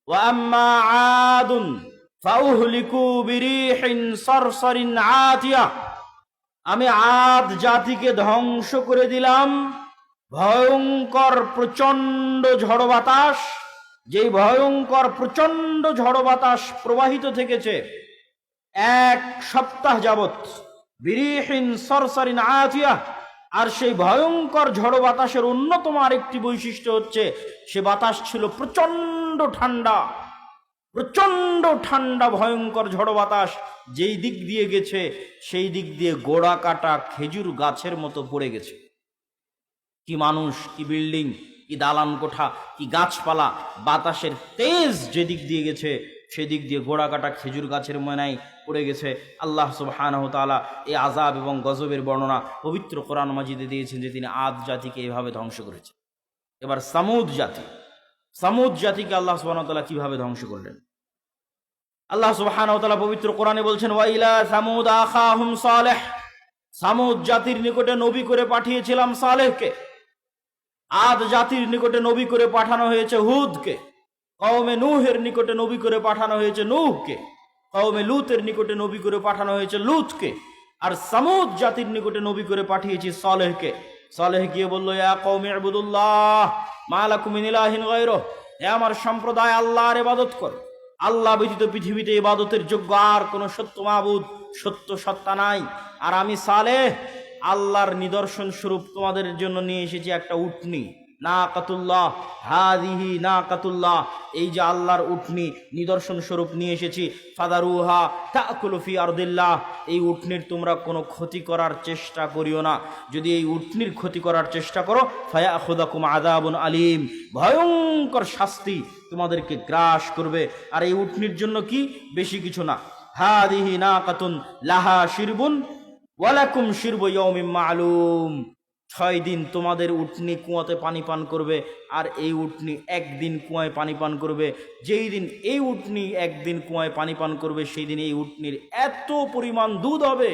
ওয়া আম্মা আদুন ফাউহলিকু বিরিহিন সারসারিন আতিয়া, আমি আদ জাতিকে ধ্বংস করে দিলাম ভয়ঙ্কর প্রচণ্ড ঝড় বাতাস, যেই ভয়ঙ্কর প্রচণ্ড ঝড় বাতাস প্রবাহিত থেকেছে 1 সপ্তাহ যাবৎ। বিরিহিন সরসরিন আতিয়া, আর সেই ভয়ঙ্কর ঝড় বাতাসের অন্যতম আরেকটি বৈশিষ্ট্য হচ্ছে সে বাতাস ছিল প্রচণ্ড ঠান্ডা, প্রচণ্ড ঠান্ডা ভয়ঙ্কর ঝড় বাতাস যেই দিক দিয়ে গেছে সেই দিক দিয়ে গোড়া কাটা খেজুর গাছের মতো পড়ে গেছে। কি মানুষ, কি বিল্ডিং, কি দালান কোঠা, কি গাছপালা, বাতাসের তেজ যেদিক দিয়ে গেছে সেদিক দিয়ে গোড়া কাটা খেজুর গাছের ময়নায় পড়ে গেছে। আল্লাহ সুবহানাহু ওয়া তাআলা এই আযাব এবং গজবের বর্ণনা পবিত্র কোরআন মাজিদে দিয়েছেন যে তিনি আদ জাতিকে এভাবে ধ্বংস করেছেন। এবার সামুদ জাতিকে আল্লাহ সুবহানাহু ওয়া তাআলা কিভাবে ধ্বংস করলেন? আল্লাহ সুবহানাহু ওয়া তাআলা পবিত্র কোরআনে বলছেন, ওয়া ইলা সামুদ আখাহুম সালেহ, সামুদ জাতির নিকটে নবী করে পাঠিয়েছিলাম সালেহকে। আদ জাতির নিকটে নবী করে পাঠানো হয়েছে হুদকে, কওমে নূহের নিকটে নবী করে পাঠানো হয়েছে নূহকে, কওমে লূতের নিকটে নবী করে পাঠানো হয়েছে লূতকে, আর সামুদ জাতির নিকটে নবী করে পাঠিয়েছি সালেহকে। সালেহ গিয়ে বলল, ইয়া কওমি ইবুদুল্লাহ মা লাকুম মিন ইলাহিন গায়রুহ, হে আমার সম্প্রদায় আল্লাহর ইবাদত করো, আল্লাহ ব্যতীত পৃথিবীতে ইবাদতের যোগ্য আর কোনো সত্য মাবুদ, সত্য সত্তা নাই। আর আমি সালেহ আল্লাহর নিদর্শন স্বরূপ তোমাদের জন্য নিয়ে এসেছি একটা উটনি, নাকাতুল্লাহ, হাদিহি নাকাতুল্লাহ, এই যে আল্লাহর উটনি নিদর্শন স্বরূপ নিয়ে এসেছি। ফাদারুহা তাকুলু ফি আরদিল্লাহ, এই উটনির তোমরা কোনো ক্ষতি করার চেষ্টা করিও না, যদি এই উটনির ক্ষতি করার চেষ্টা করো ফায়াখুযাকুম আযাবুন আলীম, ভয়ঙ্কর শাস্তি তোমাদেরকে গ্রাস করবে। আর এই উটনির জন্য কি, বেশি কিছু না, হাদিহি নাকাতুন লাহা শিরবুন ওয়ালাকুম শিরবু ইয়াউমিন মা'লুম, 6 দিন তোমাদের উটনি কুয়াতে পানি পান করবে, আর এই উটনি একদিন কুয়ায় পানি পান করবে। যেই দিন এই উটনি একদিন কুয়ায় পানি পান করবে সেই দিন এই উটনির এত পরিমাণ দুধ হবে,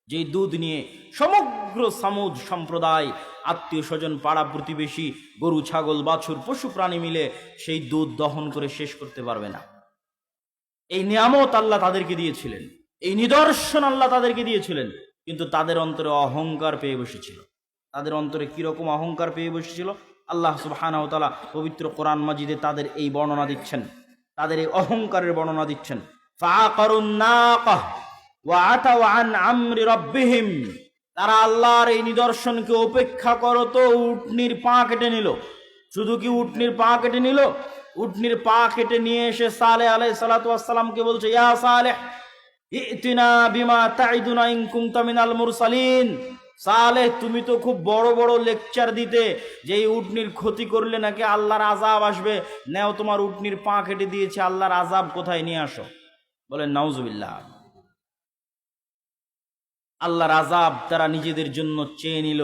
যেই দুধ নিয়ে সমগ্র সামুদ সম্প্রদায়, আত্মীয় স্বজন, পাড়া প্রতিবেশী, গরু ছাগল বাছুর পশু প্রাণী মিলে সেই দুধ দহন করে শেষ করতে পারবে না। এই নিয়ামত আল্লাহ তাদেরকে দিয়েছিলেন, এই নিদর্শন আল্লাহ তাদেরকে দিয়েছিলেন, কিন্তু তাদের অন্তরে অহংকার পেয়ে বসেছিল। তাদের অন্তরে কিরকম অহংকার পেয়ে বসেছিল আল্লাহ সুবহানাহু ওয়া তাআলা পবিত্র কোরআন মাজিদে তাদের এই বর্ণনা দিচ্ছেন, তাদের এই অহংকারের বর্ণনা দিচ্ছেন। ফাআকারুন নাকাহ ওয়া আতাউ আন আমরি রাব্বিহিম, তারা আল্লাহর এই নিদর্শনকে উপেক্ষা করত, উটনির পা কেটে নিল। শুধু কি উটনির পা কেটে নিল, উটনির পা কেটে নিয়ে এসে সালেহ আলাইহিস সালাতু ওয়াস সালামকে বলছে, ইয়া সালেহ ইতিনা বিমা তাইদুনা ইন কুনতা মিনাল মুরসালিন, সালেহ তুমি তো খুব বড় বড় লেকচার দিতে যে এই উটনির ক্ষতি করলে নাকি আল্লাহর আযাব আসবে, নেও তোমার উটনির পা কেটে দিয়েছে, আল্লাহর আযাব কোথায় নিয়ে আসো। বলেন নাউজুবিল্লাহ। আল্লাহর আযাব তারা নিজেদের জন্য চেয়ে নিল,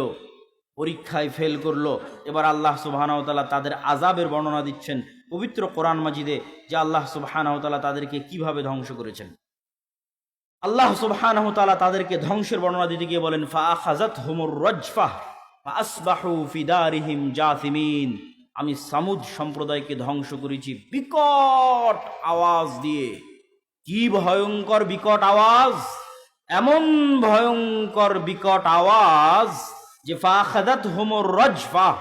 পরীক্ষায় ফেল করলো। এবার আল্লাহ সুবহানাহু ওয়া তাআলা তাদের আযাবের বর্ণনা দিচ্ছেন পবিত্র কোরআন মাজিদে, যে আল্লাহ সুবহানাহু ওয়া তাআলা তাদেরকে কিভাবে ধ্বংস করেছেন। আল্লাহ সুবহানাহু ওয়া তাআলা তাদেরকে ধ্বংসের বর্ণনা দিতে গিয়ে বলেন, ফাআখাযাতহুমুর রাজফাহ ফাআসবাহু ফি দারিহিম জাসিমিন। আমি সামুদ সম্প্রদায়কে ধ্বংস করেছি বিকট আওয়াজ দিয়ে। কি ভয়ঙ্কর বিকট আওয়াজ! এমন ভয়ঙ্কর বিকট আওয়াজ যে ফাআখাযাতহুমুর রাজফাহ,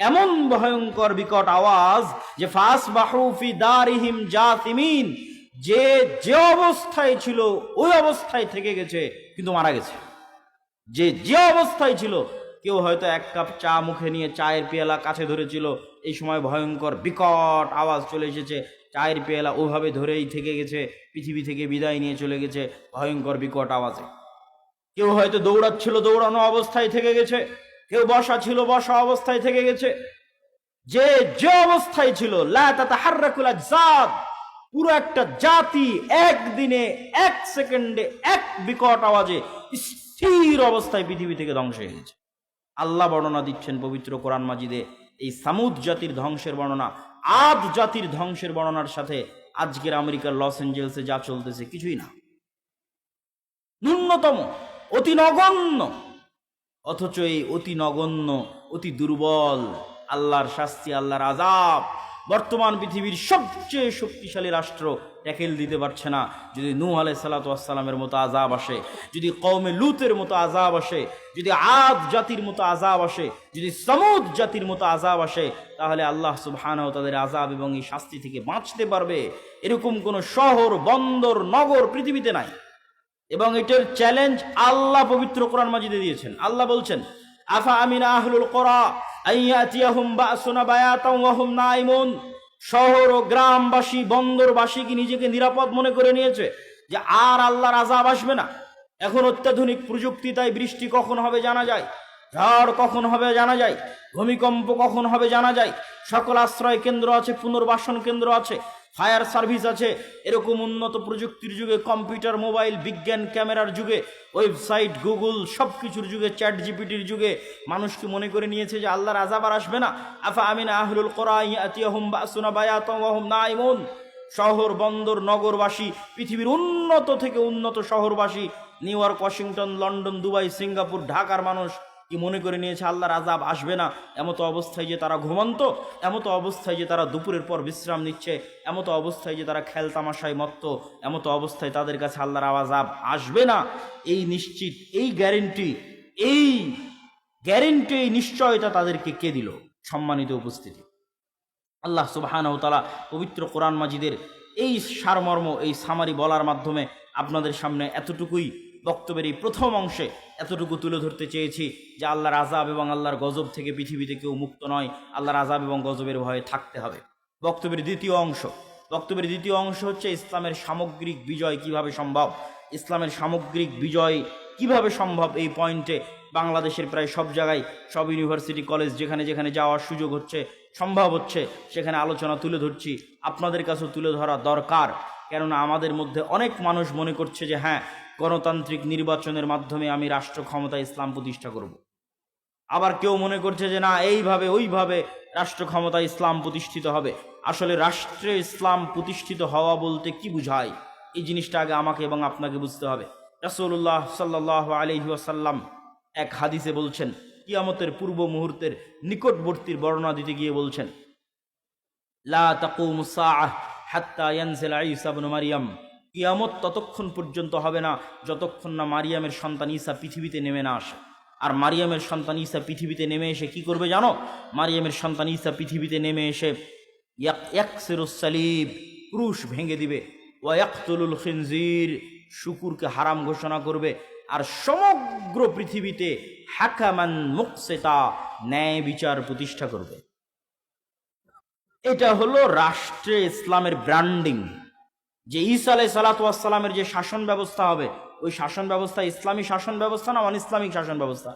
এমন ভয়ঙ্কর বিকট আওয়াজ যে ফাসবাহু ফি দারিহিম জাসিমিন, যে যে অবস্থায় ছিল ওই অবস্থায় থেকে গেছে, কিন্তু মারা গেছে। যে যে অবস্থায় ছিল, কেউ হয়তো এক কাপ চা মুখে নিয়ে চায়ের পেয়ালা কাছে ধরেছিল, এই সময় ভয়ঙ্কর বিকট আওয়াজ চলে এসেছে, চায়ের পেয়ালা ওভাবে ধরেই থেকে গেছে, পৃথিবী থেকে বিদায় নিয়ে চলে গেছে ভয়ঙ্কর বিকট আওয়াজে। কেউ হয়তো দৌড়াচ্ছিল, দৌড়ানো অবস্থায় থেকে গেছে, কেউ বসা ছিল, বসা অবস্থায় থেকে গেছে। যে যে অবস্থায় ছিল, লা তাতাহাররাকুল আজসাদ, পুরো একটা জাতি একদিনে, এক সেকেন্ডে, এক বিকট আওয়াজে স্থির অবস্থায় পৃথিবী থেকে ধ্বংস হয়ে গেছে। আল্লাহ বর্ণনা দিচ্ছেন পবিত্র কোরআন মাজিদে এই সামুদ জাতির ধ্বংসের বর্ণনা। আদ জাতির ধ্বংসের বর্ণনার সাথে আজকের আমেরিকার লস এঞ্জেলসে যা চলতেছে কিছুই না, ন্যূনতম, অতি নগণ্য। অথচ এই অতি নগণ্য, অতি দুর্বল আল্লাহর শাস্তি, আল্লাহর আযাব বর্তমান পৃথিবীর সবচেয়ে শক্তিশালী রাষ্ট্র ট্যাকেল দিতে পারছে না। যদি নূহ আলাইহিস সালাতু ওয়াস সালামের মতো আযাব আসে, যদি কওমে লূতের মতো আযাব আসে, যদি আদ জাতির মতো আযাব আসে, যদি সামুদ জাতির মতো আযাব আসে, তাহলে আল্লাহ সুবহানাহু ওয়া তাআলার আযাব এবং এই শাস্তি থেকে বাঁচতে পারবে এরকম কোন শহর, বন্দর, নগর পৃথিবীতে নাই। এবং এটার চ্যালেঞ্জ আল্লাহ পবিত্র কোরআন মাজিদে দিয়েছেন। আল্লাহ বলছেন, আফা আমিনা আহলুল কুরা আইয়াতিয়াহুম বাসুনা বায়াতাও ওয়া হুম নাইমুন। শহর ও গ্রামবাসী, বন্দরবাসী কি নিজেকে নিরাপদ মনে করে নিয়েছে যে আর আল্লাহর আযাব আসবে না? এখন অত্যাধুনিক প্রযুক্তি, তাই বৃষ্টি কখন হবে জানা যায়, ঝড় কখন হবে জানা যায়, ভূমিকম্প কখন হবে জানা যায়। সকল আশ্রয় কেন্দ্র আছে, পুনর্বাসন কেন্দ্র আছে, ফায়ার সার্ভিস আছে। এরকম উন্নত প্রযুক্তির যুগে, কম্পিউটার, মোবাইল, বিজ্ঞান, ক্যামেরার যুগে, ওয়েবসাইট, গুগল, সবকিছুর যুগে, চ্যাট জিপিটির যুগে মানুষ কি মনে করে নিয়েছে যে আল্লাহর আযাব আর আসবে না? আফা আমিনা আহলুল কুরা ইয়াতিয়াহুম বাসুনা বায়াতাও ওয়া হুম নাইমুন। শহর, বন্দর, নগরবাসী, পৃথিবীর উন্নত থেকে উন্নত শহরবাসী, New York, Washington, London, Dubai, Singapore, ঢাকার মানুষ কি মনে করে নিয়েছে আল্লাহর আযাব আসবে না? এমতো অবস্থায় যে তারা ঘুমন্ত, এমতো অবস্থায় যে তারা দুপুরের পর বিশ্রাম নিচ্ছে, এমতো অবস্থায় যে তারা খেল তামাশায় মত্ত, এমতো অবস্থায় তাদের কাছে আল্লাহর আযাব আসবে না, এই নিশ্চিত, এই গ্যারেন্টি, এই নিশ্চয়তা তাদেরকে কে দিল? সম্মানিত উপস্থিতি, আল্লাহ সুবহানাহু ওয়া তাআলা পবিত্র কোরআন মাজিদের এই সারমর্ম, এই সামারি বলার মাধ্যমে আপনাদের সামনে এতটুকুই, বক্তব্যের এই প্রথম অংশে এতটুকু তুলে ধরতে চেয়েছি যে আল্লাহর আযাব এবং আল্লাহর গজব থেকে পৃথিবীতে কেউ মুক্ত নয়, আল্লাহর আযাব এবং গজবের ভয়ে থাকতে হবে। বক্তব্যের দ্বিতীয় অংশ হচ্ছে ইসলামের সামগ্রিক বিজয় কিভাবে সম্ভব। ইসলামের সামগ্রিক বিজয় কিভাবে সম্ভব, এই পয়েন্টে বাংলাদেশের প্রায় সব জায়গায়, সব ইউনিভার্সিটি, কলেজ, যেখানে যেখানে যাওয়ার সুযোগ হচ্ছে, সম্ভব হচ্ছে, সেখানে আলোচনা তুলে ধরছি। আপনাদের কাছেও তুলে ধরা দরকার, কেননা আমাদের মধ্যে অনেক মানুষ মনে করছে যে হ্যাঁ, গণতান্ত্রিক নির্বাচনের মাধ্যমে আমি রাষ্ট্র ক্ষমতায় ইসলাম প্রতিষ্ঠা করব। আবার কেউ মনে করছে যে না, এইভাবে ওইভাবে রাষ্ট্র ক্ষমতায় ইসলাম প্রতিষ্ঠিত হবে। আসলে রাষ্ট্রে ইসলাম প্রতিষ্ঠিত হওয়া বলতে কি বুঝায়, এই জিনিসটা আগে আমাকে এবং আপনাকে বুঝতে হবে। রাসূলুল্লাহ সাল্লাল্লাহু আলাইহি ওয়াসাল্লাম এক হাদিসে বলছেন, কিয়ামতের পূর্ব মুহূর্তের নিকটবর্তীর বর্ণনা দিতে গিয়ে বলছেন, লা তাকুমুস সাআহ হাত্তা ইয়ানজিলা ঈসা ইবনে মারইয়াম। কিয়ামত ততক্ষণ পর্যন্ত হবে না যতক্ষণ না মারিয়ামের সন্তান ঈসা পৃথিবীতে নেমে না আসে। আর মারিয়ামের সন্তান ঈসা পৃথিবীতে নেমে এসে কি করবে জানো? মারিয়ামের সন্তান ঈসা পৃথিবীতে নেমে এসে ইয়াকসিরুস সালিব, ক্রুশ ভেঙে দিবে, ওয়া ইয়াকতুলুল খিনজির, শুকুরকে হারাম ঘোষণা করবে, আর সমগ্র পৃথিবীতে হাকামান মুকসিতা, ন্যায় বিচার প্রতিষ্ঠা করবে। এটা হলো রাষ্ট্রে ইসলামের ব্র্যান্ডিং। যে ঈসা আলাইহিস সালাতু ওয়াস সালামের যে শাসন ব্যবস্থা হবে, ওই শাসন ব্যবস্থা ইসলামী শাসন ব্যবস্থা না অন ইসলামিক শাসন ব্যবস্থা?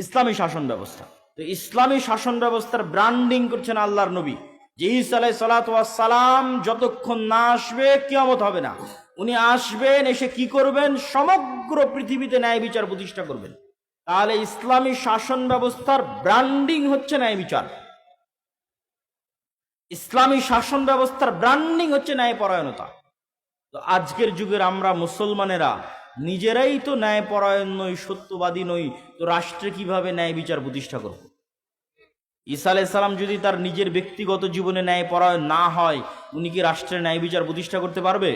ইসলামী শাসন ব্যবস্থা। তো ইসলামী শাসন ব্যবস্থার ব্র্যান্ডিং করছেন আল্লাহর নবী, যে ঈসা আলাইহিস সালাতু ওয়াস সালাম যতক্ষণ না আসবে কিয়ামত হবে না। উনি আসবেন, এসে কি করবেন? সমগ্র পৃথিবীতে ন্যায় বিচার প্রতিষ্ঠা করবেন। তাহলে ইসলামী শাসন ব্যবস্থার ব্র্যান্ডিং হচ্ছে ন্যায় বিচার, ইসলামী শাসন ব্যবস্থার ব্র্যান্ডিং হচ্ছে ন্যায়পরায়ণতা। তো আজকের যুগের আমরা মুসলমানেরা নিজেরাই তো ন্যায়পরায়ণ নই, সত্যবাদী নই, তো রাষ্ট্রে কিভাবে ন্যায় বিচার প্রতিষ্ঠা করব? ঈসা আলাইহিস সালাম যদি তার নিজের ব্যক্তিগত জীবনে ন্যায়পরায়ণ না হয়, উনি কি রাষ্ট্রের ন্যায় বিচার প্রতিষ্ঠা করতে পারবে?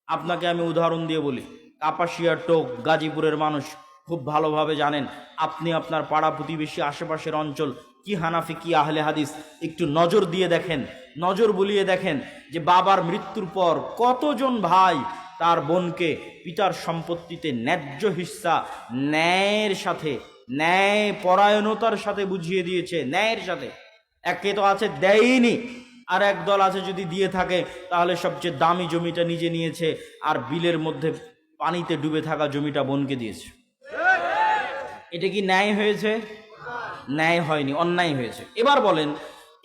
আপনাকে আমি উদাহরণ দিয়ে বলি, কাপাসিয়া টোক গাজীপুরের মানুষ খুব ভালোভাবে জানেন। আপনি আপনার পাড়া প্রতিবেশী আশেপাশের অঞ্চল কি হানাফি কি আহলে হাদিস একটু নজর দিয়ে দেখেন, নজর বুলিয়ে দেখেন যে বাবার মৃত্যুর পর কতজন ভাই তার বোনকে পিতার সম্পত্তিতে ন্যায্য হিস্সা ন্যায়ের সাথে, ন্যায় পরায়ণতার সাথে বুঝিয়ে দিয়েছে, ন্যায়ের সাথে। একে তো আছে দেয়নি, আর এক দল আছে যদি দিয়ে থাকে তাহলে সবচেয়ে দামি জমিটা নিজে নিয়েছে, আর বিলের মধ্যে পানিতে ডুবে থাকা জমিটা বোনকে দিয়েছে। এটা কি ন্যায় হয়েছে? ন্যায় হয়নি, অন্যায় হয়েছে। এবার বলেন,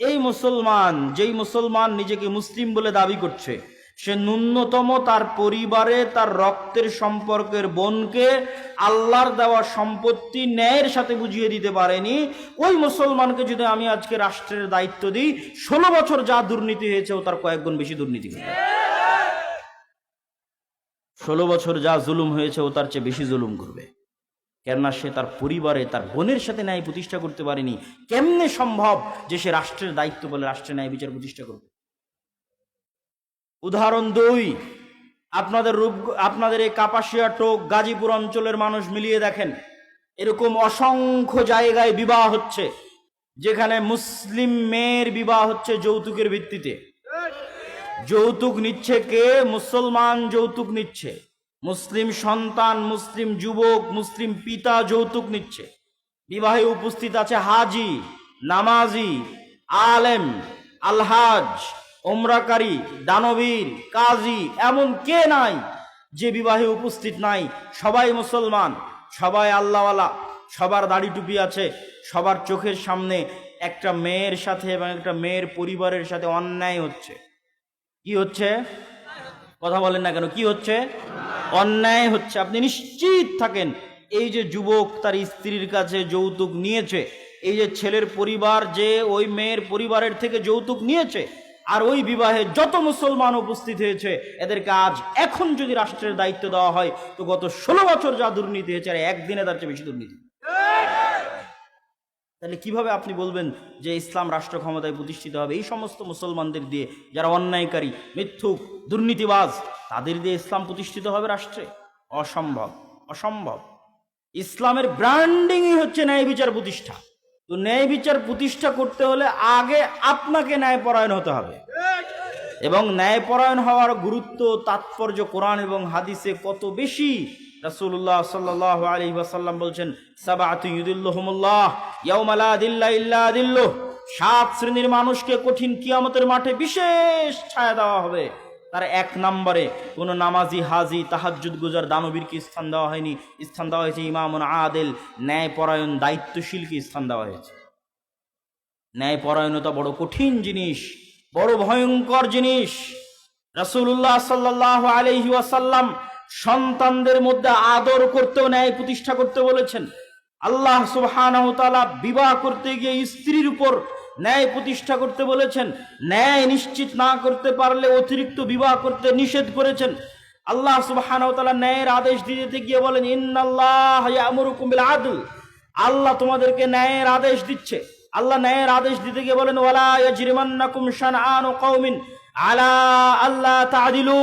এই মুসলমান, যেই মুসলমান নিজেকে মুসলিম বলে দাবি করছে, সে ন্যূনতম তার পরিবারে তার রক্তের সম্পর্কের বোনকে আল্লাহর দেওয়া সম্পত্তি ন্যায়ের সাথে বুঝিয়ে দিতে পারেনি। ওই মুসলমানকে যদি আমি আজকে রাষ্ট্রের দায়িত্ব দিই, 16 বছর যা দুর্নীতি হয়েছে ও তার কয়েক গুণ বেশি দুর্নীতি করবে। 16 বছর যা জুলুম হয়েছে ও তার চেয়ে বেশি জুলুম করবে। কেননা সে তার পরিবারে তার বোনের সাথে ন্যায় প্রতিষ্ঠা করতে পারেনি। কেমনে সম্ভব যে সে রাষ্ট্রের দায়িত্ব বলে রাষ্ট্রের ন্যায় বিচার প্রতিষ্ঠা করবে? উদাহরণ 2, আপনাদের এই কাপাসিয়া টোক গাজীপুর অঞ্চলের মানুষ মিলিয়ে দেখেন, এরকম অসংখ্য জায়গায় বিবাহ হচ্ছে যেখানে মুসলিম মেয়ের বিবাহ হচ্ছে যৌতুকের ভিত্তিতে। যৌতুক নিচ্ছে কে? মুসলমান যৌতুক নিচ্ছে, মুসলিম সন্তান, মুসলিম যুবক, মুসলিম পিতা যৌতুক নিচ্ছে। বিবাহে উপস্থিত আছে হাজি, নামাজি, আলেম, আলহাজ, ওমরাকারী, দানবীর, কাজী, এমন কে নাই যে বিবাহে উপস্থিত নাই? সবাই মুসলমান, সবাই আল্লাহওয়ালা, সবার দাড়ি টুপি আছে, সবার চোখের সামনে একটা মেয়ের সাথে এবং একটা মেয়ের পরিবারের সাথে অন্যায় হচ্ছে। কি হচ্ছে? কথা বলেন না কেন? কি হচ্ছে? অন্যায় হচ্ছে। আপনি নিশ্চিত থাকেন, এই যে যুবক তার স্ত্রীর কাছে যৌতুক নিয়েছে, এই যে ছেলের পরিবার যে ওই মেয়ের পরিবারের থেকে যৌতুক নিয়েছে, আর ওই বিবাহে যত মুসলমান উপস্থিত হয়েছে, এদেরকে আজ এখন যদি রাষ্ট্রের দায়িত্ব দেওয়া হয়, তো গত 16 বছর যা দুর্নীতি হয়েছে আর একদিনে তার চেয়ে বেশি দুর্নীতি। তাহলে কিভাবে আপনি বলবেন যে ইসলাম রাষ্ট্র ক্ষমতায় প্রতিষ্ঠিত হবে? এই সমস্ত মুসলমানদের দিয়ে, যারা অন্যায়কারী, মিথ্যুক, দুর্নীতিবাজ, তাদের দিয়ে ইসলাম প্রতিষ্ঠিত হবে রাষ্ট্রে? অসম্ভব, অসম্ভব। ইসলামের ব্র্যান্ডিংই হচ্ছে ন্যায় বিচার প্রতিষ্ঠা। তো ন্যায় বিচার প্রতিষ্ঠা করতে হলে আগে আপনাকে ন্যায়পরায়ণ হতে হবে, এবং ন্যায়পরায়ণ হওয়ার গুরুত্ব, তাৎপর্য কোরআন এবং হাদিসে কত বেশি। রাসূলুল্লাহ সাল্লাল্লাহু আলাইহি ওয়াসাল্লাম বলছেন, সাবআতু ইউদিল্লুহুমুল্লাহ ইয়াওমা লা দিল্লা ইল্লা দিল্লুহ, 7 শ্রেণীর মানুষকে কঠিন কিয়ামতের মাঠে বিশেষ ছায়া দেওয়া হবে। তার 1 নম্বরে কোন নামাজি, হাজি, তাহাজ্জুদ গুজার, দানবীরকে স্থান দেওয়া হয়নি। স্থান দেওয়া হয়েছে ইমামুন আদিল, ন্যায়পরায়ণ, দায়িত্বশীলকে স্থান দেওয়া হয়েছে। ন্যায়পরায়ণতা বড় কঠিন জিনিস, বড় ভয়ঙ্কর জিনিস। রাসূলুল্লাহ সাল্লাল্লাহু আলাইহি ওয়াসাল্লাম সন্তানদের মধ্যে আদর করতেও ন্যায় প্রতিষ্ঠা করতে বলেছেন। আল্লাহ সুবহানাহু ওয়া তাআলা বিবাহ করতে গিয়ে স্ত্রীর উপর ন্যায় প্রতিষ্ঠা করতে বলেছেন। ন্যায় নিশ্চিত না করতে পারলে অতিরিক্ত বিবাহ করতে নিষেধ করেছেন। আল্লাহ সুবহানাহু ওয়া তাআলা ন্যায়ের আদেশ দিতে গিয়ে বলেন, ইন্নাল্লাহা ইয়া'মুরুকুম বিল আদল, আল্লাহ তোমাদেরকে ন্যায়ের আদেশ দিচ্ছে। আল্লাহ ন্যায়ের আদেশ দিতে গিয়ে বলেন, ওয়ালা ইয়াজরিমান্নাকুম শানআনু কওমিন আলা আল্লা তা'দিলু,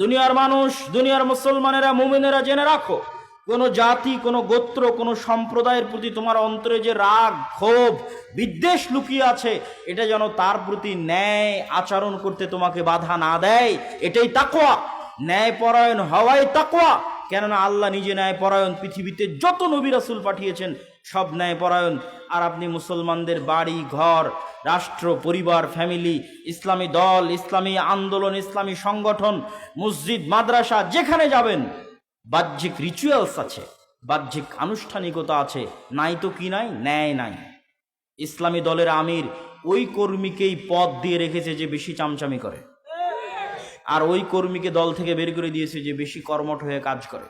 দুনিয়ার মানুষ, দুনিয়ার মুসলমানেরা, মুমিনেরা জেনে রাখো, কোন জাতি, কোন গোত্র, কোন সম্প্রদায়ের প্রতি তোমার অন্তরে যে রাগ, ক্ষোভ, বিদ্বেষ লুকিয়ে আছে, এটা যেন তার প্রতি ন্যায় আচরণ করতে তোমাকে বাধা না দেয়। এটাই তাকওয়া, ন্যায়পরায়ণ হওয়াই তাকওয়া। কেননা আল্লাহ নিজে ন্যায়পরায়ণ। পৃথিবীতে যত নবী রাসূল পাঠিয়েছেন সব ন্যায়পরায়ণ। আর আপনি মুসলমানদের বাড়ি ঘর, রাষ্ট্র, পরিবার, ফ্যামিলি, ইসলামী দল, ইসলামী আন্দোলন, ইসলামী সংগঠন, মসজিদ, মাদ্রাসা, যেখানে যাবেন বাহ্যিক রিচুয়ালস আছে, বাহ্যিক আনুষ্ঠানিকতা আছে, নাই তো কি নাই, ন্যায় নাই। ইসলামী দলের আমির ওই কর্মীকেই পদ দিয়ে রেখেছে যে বেশি চামচামি করে, আর ওই কর্মীকে দল থেকে বের করে দিয়েছে যে বেশি কর্মঠ হয়ে কাজ করে।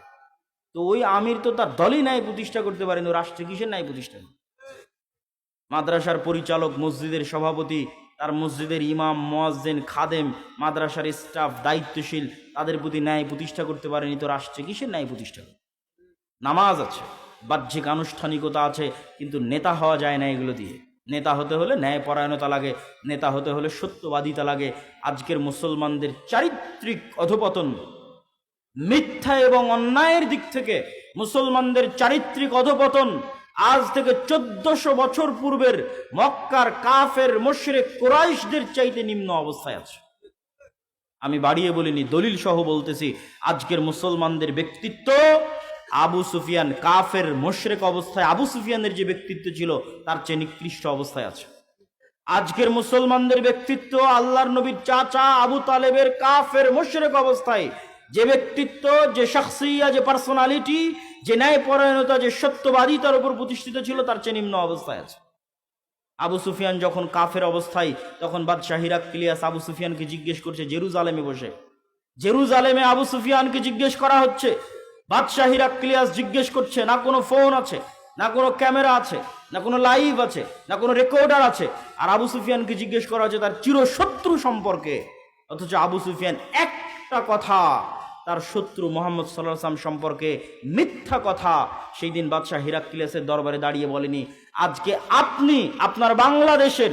তো ওই আমির তো তার দলই ন্যায় প্রতিষ্ঠা করতে পারেন, ও রাষ্ট্রে কিসের ন্যায় প্রতিষ্ঠা? মাদ্রাসার পরিচালক, মসজিদের সভাপতি, তার মসজিদের ইমাম, মুয়াজ্জিন, খাদেম, মাদ্রাসার স্টাফ, দায়িত্বশীল, তাদের প্রতি ন্যায় প্রতিষ্ঠা করতে পারেনি, তো রাষ্ট্রে কিসের ন্যায় প্রতিষ্ঠা? নামাজ আছে, বাহ্যিক আনুষ্ঠানিকতা আছে, কিন্তু নেতা হওয়া যায় না এগুলো দিয়ে। নেতা হতে হলে ন্যায়পরায়ণতা লাগে, নেতা হতে হলে সত্যবাদিতা লাগে। আজকের মুসলমানদের চারিত্রিক অধপতন, মিথ্যা এবং অন্যায়ের দিক থেকে মুসলমানদের চারিত্রিক অধপতন আজ থেকে 1400 বছর পূর্বের মক্কার কাফের মুশরিক কুরাইশদের চাইতে নিম্ন অবস্থায় আছে। আমি বাড়িয়ে বলিনি, দলিল সহ বলতেছি, আজকের মুসলমানদের ব্যক্তিত্ব আবু সুফিয়ান, কাফের মুশরিক অবস্থায় আবু সুফিয়ানের যে ব্যক্তিত্ব ছিল তার চেয়ে নিকৃষ্ট অবস্থায় আছে। আজকের মুসলমানদের ব্যক্তিত্ব আল্লাহর নবীর চাচা আবু তালেবের কাফের মুশরিক অবস্থায় যে ব্যক্তিত্ব, যে শখসিয়া, যে পার্সোনালিটি, যে ন্যায়পরায়ণতা, যে সত্যবাদিতার উপর প্রতিষ্ঠিত ছিল তার চেয়ে নিম্ন অবস্থায় আছে। আবু সুফিয়ান যখন কাফের অবস্থায়, তখন বাদশাহ হিরাক্লিয়াস আবু সুফিয়ানকে জিজ্ঞেস করছে জেরুজালেমে বসে, জেরুজালেমে আবু সুফিয়ানকে জিজ্ঞেস করা হচ্ছে, বাদশাহ হিরাক্লিয়াস জিজ্ঞেস করছে, না কোনো ফোন আছে, না কোনো ক্যামেরা আছে, না কোনো লাইভ আছে, না কোনো রেকর্ডার আছে, আর আবু সুফিয়ানকে জিজ্ঞেস করা হচ্ছে তার চিরশত্রু সম্পর্কে। অথচ আবু সুফিয়ান একটা কথা তার শত্রু মুহাম্মদ সাল্লাল্লাহু আলাইহি ওয়াসাল্লাম সম্পর্কে মিথ্যা কথা সেই দিন বাদশাহ হিরাক্লিয়াসের দরবারে দাঁড়িয়ে বলেনি। আজকে আপনি আপনার বাংলাদেশের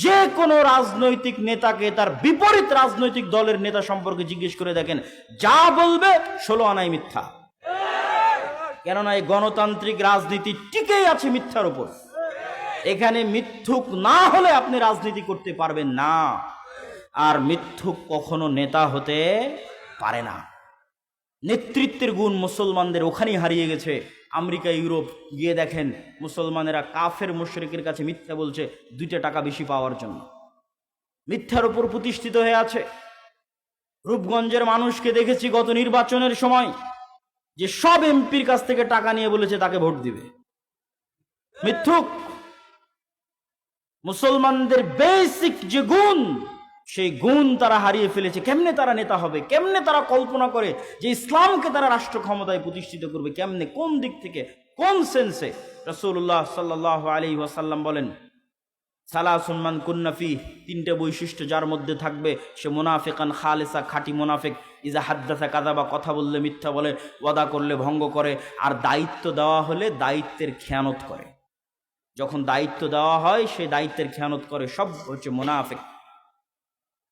যে কোনো রাজনৈতিক নেতাকে তার বিপরীত রাজনৈতিক দলের নেতা সম্পর্কে জিজ্ঞেস করে দেখেন, যা বলবে 16 আনাই মিথ্যা। কেননা এই গণতান্ত্রিক রাজনীতি টিকেই আছে মিথ্যার উপর। এখানে মিথ্যুক না হলে আপনি রাজনীতি করতে পারবেন না, আর মিথ্যুক কখনো নেতা হতে পারে না। নেতৃত্বের গুণ মুসলমানদের ওখানেই হারিয়ে গেছে। আমেরিকা, ইউরোপ গিয়ে দেখেন মুসলমানেরা কাফের মুশরিকের কাছে মিথ্যা বলছে 2 টাকা বেশি পাওয়ার জন্য, মিথ্যার উপর প্রতিষ্ঠিত হয়ে আছে। রূপগঞ্জের মানুষকে দেখেছি গত নির্বাচনের সময় যে সব এমপির কাছ থেকে টাকা নিয়ে বলেছে তাকে ভোট দিবে। মিথ্যুক। মুসলমানদের বেসিক যে গুণ, সেই গুণ তারা হারিয়ে ফেলেছে। কেমনে তারা নেতা হবে, কেমনে তারা কল্পনা করে যে ইসলামকে তারা রাষ্ট্র ক্ষমতায় প্রতিষ্ঠিত করবে, কেমনে, কোন দিক থেকে, কোন সেন্সে? রাসূলুল্লাহ সাল্লাল্লাহু আলাইহি ওয়াসাল্লাম বলেন, সালাসুন মান কুন্না ফিহি, 3টে বৈশিষ্ট্য যার মধ্যে থাকবে সে মুনাফিকান খালিসা, খাঁটি মুনাফিক। ইজা হাদ্দাসা কাযাবা, কথা বললে মিথ্যা বলে, ওয়াদা করলে ভঙ্গ করে, আর দায়িত্ব দেওয়া হলে দায়িত্বের খেয়ানত করে। যখন দায়িত্ব দেওয়া হয় সেই দায়িত্বের খেয়ানত করে, সব হচ্ছে মুনাফিক।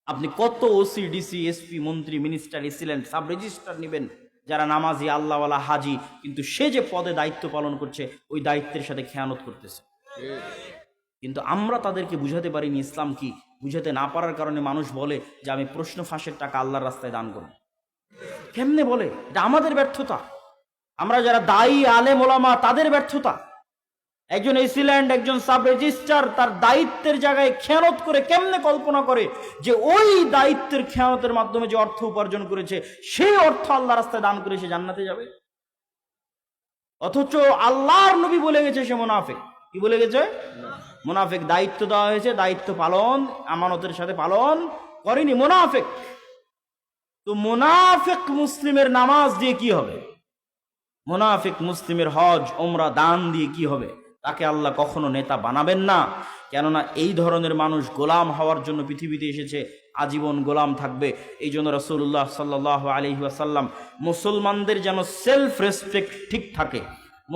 আপনি কত ওসি, ডিসি, এসপি, মন্ত্রী, মিনিস্টার, এসিলেন্ট, সাব রেজিস্ট্রার নেবেন যারা নামাজি, আল্লাহওয়ালা, হাজি, কিন্তু সে যে পদে দায়িত্ব পালন করছে ওই দায়িত্বের সাথে খেয়ানত করতেছে। কিন্তু আমরা তাদেরকে বুঝাতে পারিনি ইসলাম কি। বুঝাতে না পারার কারণে মানুষ বলে যে আমি প্রশ্ন ফাঁসের টাকা আল্লাহর রাস্তায় দান করব। কেমনে বলে? এটা আমাদের ব্যর্থতা। আমরা যারা দায়ী, আলেম, ওলামা, তাদের ব্যর্থতা। একজন এসিল্যান্ড, একজন সাব রেজিস্ট্রার তার দায়িত্বের জায়গায় খেয়ানত করে কেমনে কল্পনা করে যে ওই দায়িত্বের খেয়ানতের মাধ্যমে যে অর্থ উপার্জন করেছে সেই অর্থ আল্লাহ রাস্তায় দান করে সে জান্নাতে যাবে। অথচ আল্লাহর নবী বলে গেছে সে মুনাফিক। কি বলে গেছে? মুনাফিক। দায়িত্ব দেওয়া হয়েছে, দায়িত্ব পালন আমানতের সাথে পালন করেনি, মুনাফিক। তো মুনাফিক মুসলিমের নামাজ দিয়ে কি হবে? মুনাফিক মুসলিমের হজ, ওমরা, দান দিয়ে কি হবে? তাকে আল্লাহ কখনো নেতা বানাবেন না। কেননা এই ধরনের মানুষ গোলাম হওয়ার জন্য পৃথিবীতে এসেছে, আজীবন গোলাম থাকবে। এই জন্য রাসূলুল্লাহ সাল্লাল্লাহু আলাইহি ওয়াসাল্লাম মুসলমানদের যেন সেলফ রেসপেক্ট ঠিক থাকে,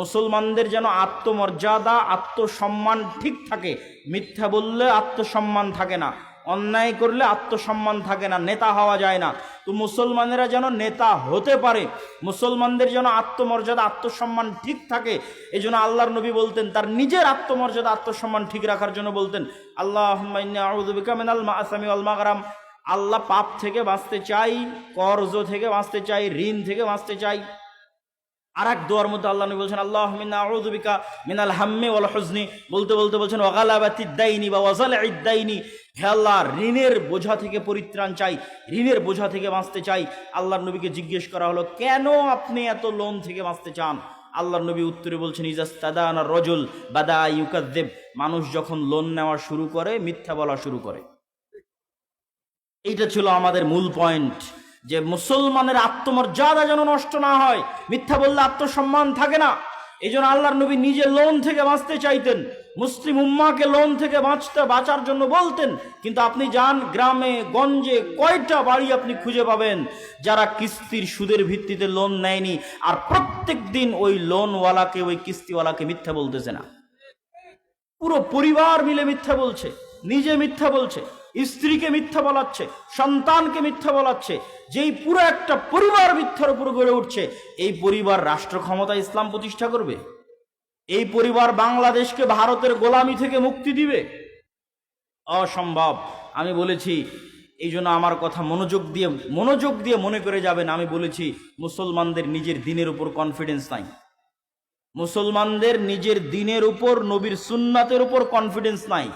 মুসলমানদের যেন আত্মমর্যাদা, আত্মসম্মান ঠিক থাকে। মিথ্যা বললে আত্মসম্মান থাকে না, অন্যায় করলে আত্মসম্মান থাকে না, নেতা হওয়া যায় না। তো মুসলমানেরা যেন নেতা হতে পারে, মুসলমানদের যেন আত্মমর্যাদা, আত্মসম্মান ঠিক থাকে। এই জন্য আল্লাহর নবী বলতেন, তার নিজের আত্মমর্যাদা, আত্মসম্মান ঠিক রাখার জন্য বলতেন, আল্লাহুম্মা ইন্নী আউযু বিকা মিনাল মাআসামি ওয়াল মাগরাম। আল্লাহ, পাপ থেকে বাঁচতে চাই, কর্জ থেকে বাঁচতে চাই, ঋণ থেকে বাঁচতে চাই। আর এক দোয়ার মধ্যে আল্লাহ নবী বলছেন আল্লাহুম্মা ইন্না আউযু বিকা মিনাল হাম্মি ওয়াল হুজনি, বলতে বলতে বলছেন ওয়া গালাবাতিদ দাইনি বা ওয়াজালঈদ দাইনি, হে আল্লাহ ঋণের বোঝা থেকে পরিত্রাণ চাই, ঋণের বোঝা থেকে বাঁচতে চাই। আল্লাহর নবীকে জিজ্ঞেস করা হলো কেন আপনি এত লোন থেকে বাঁচতে চান? আল্লাহর নবী উত্তরে বলছেন ইজাস্তাদানা রজুল বাদা ইউকাযযিব, মানুষ যখন লোন নেওয়া শুরু করে মিথ্যা বলা শুরু করে। এইটা ছিল আমাদের মূল পয়েন্ট, যে মুসলমানের আত্মমর্যাদা যেন নষ্ট না হয়, মিথ্যা বললে আত্মসম্মান থাকে না। এই জন্য আল্লাহর নবী নিজে লোন থেকে বাঁচতে চাইতেন, মুসলিম উম্মাকে লোন থেকে বাঁচার জন্য বলতেন। কিন্তু আপনি যান গ্রামে গঞ্জে, কয়টা বাড়ি আপনি খুঁজে পাবেন যারা কিস্তির সুদের ভিত্তিতে লোন নেয়নি, আর প্রত্যেক দিন ওই লোনওয়ালাকে, ওই কিস্তিওয়ালাকে মিথ্যা বলতেছে না, পুরো পরিবার মিলে মিথ্যা বলছে, নিজে মিথ্যা বলছে, স্ত্রীকে মিথ্যা বলাচ্ছে, সন্তানকে মিথ্যা বলাচ্ছে। যেই পুরো একটা পরিবার মিথ্যার উপর গড়ে উঠছে, এই পরিবার রাষ্ট্র ক্ষমতা ইসলাম প্রতিষ্ঠা করবে? এই পরিবার বাংলাদেশকে ভারতের গোলামি থেকে মুক্তি দিবে? অসম্ভব। আমি বলেছি, এই জন্য আমার কথা মনোযোগ দিয়ে মনে করে যাবেন। আমি বলেছি মুসলমানদের নিজের দিনের উপর কনফিডেন্স নাই, মুসলমানদের নিজের দিনের উপর, নবীর সুন্নাতের উপর কনফিডেন্স নাই।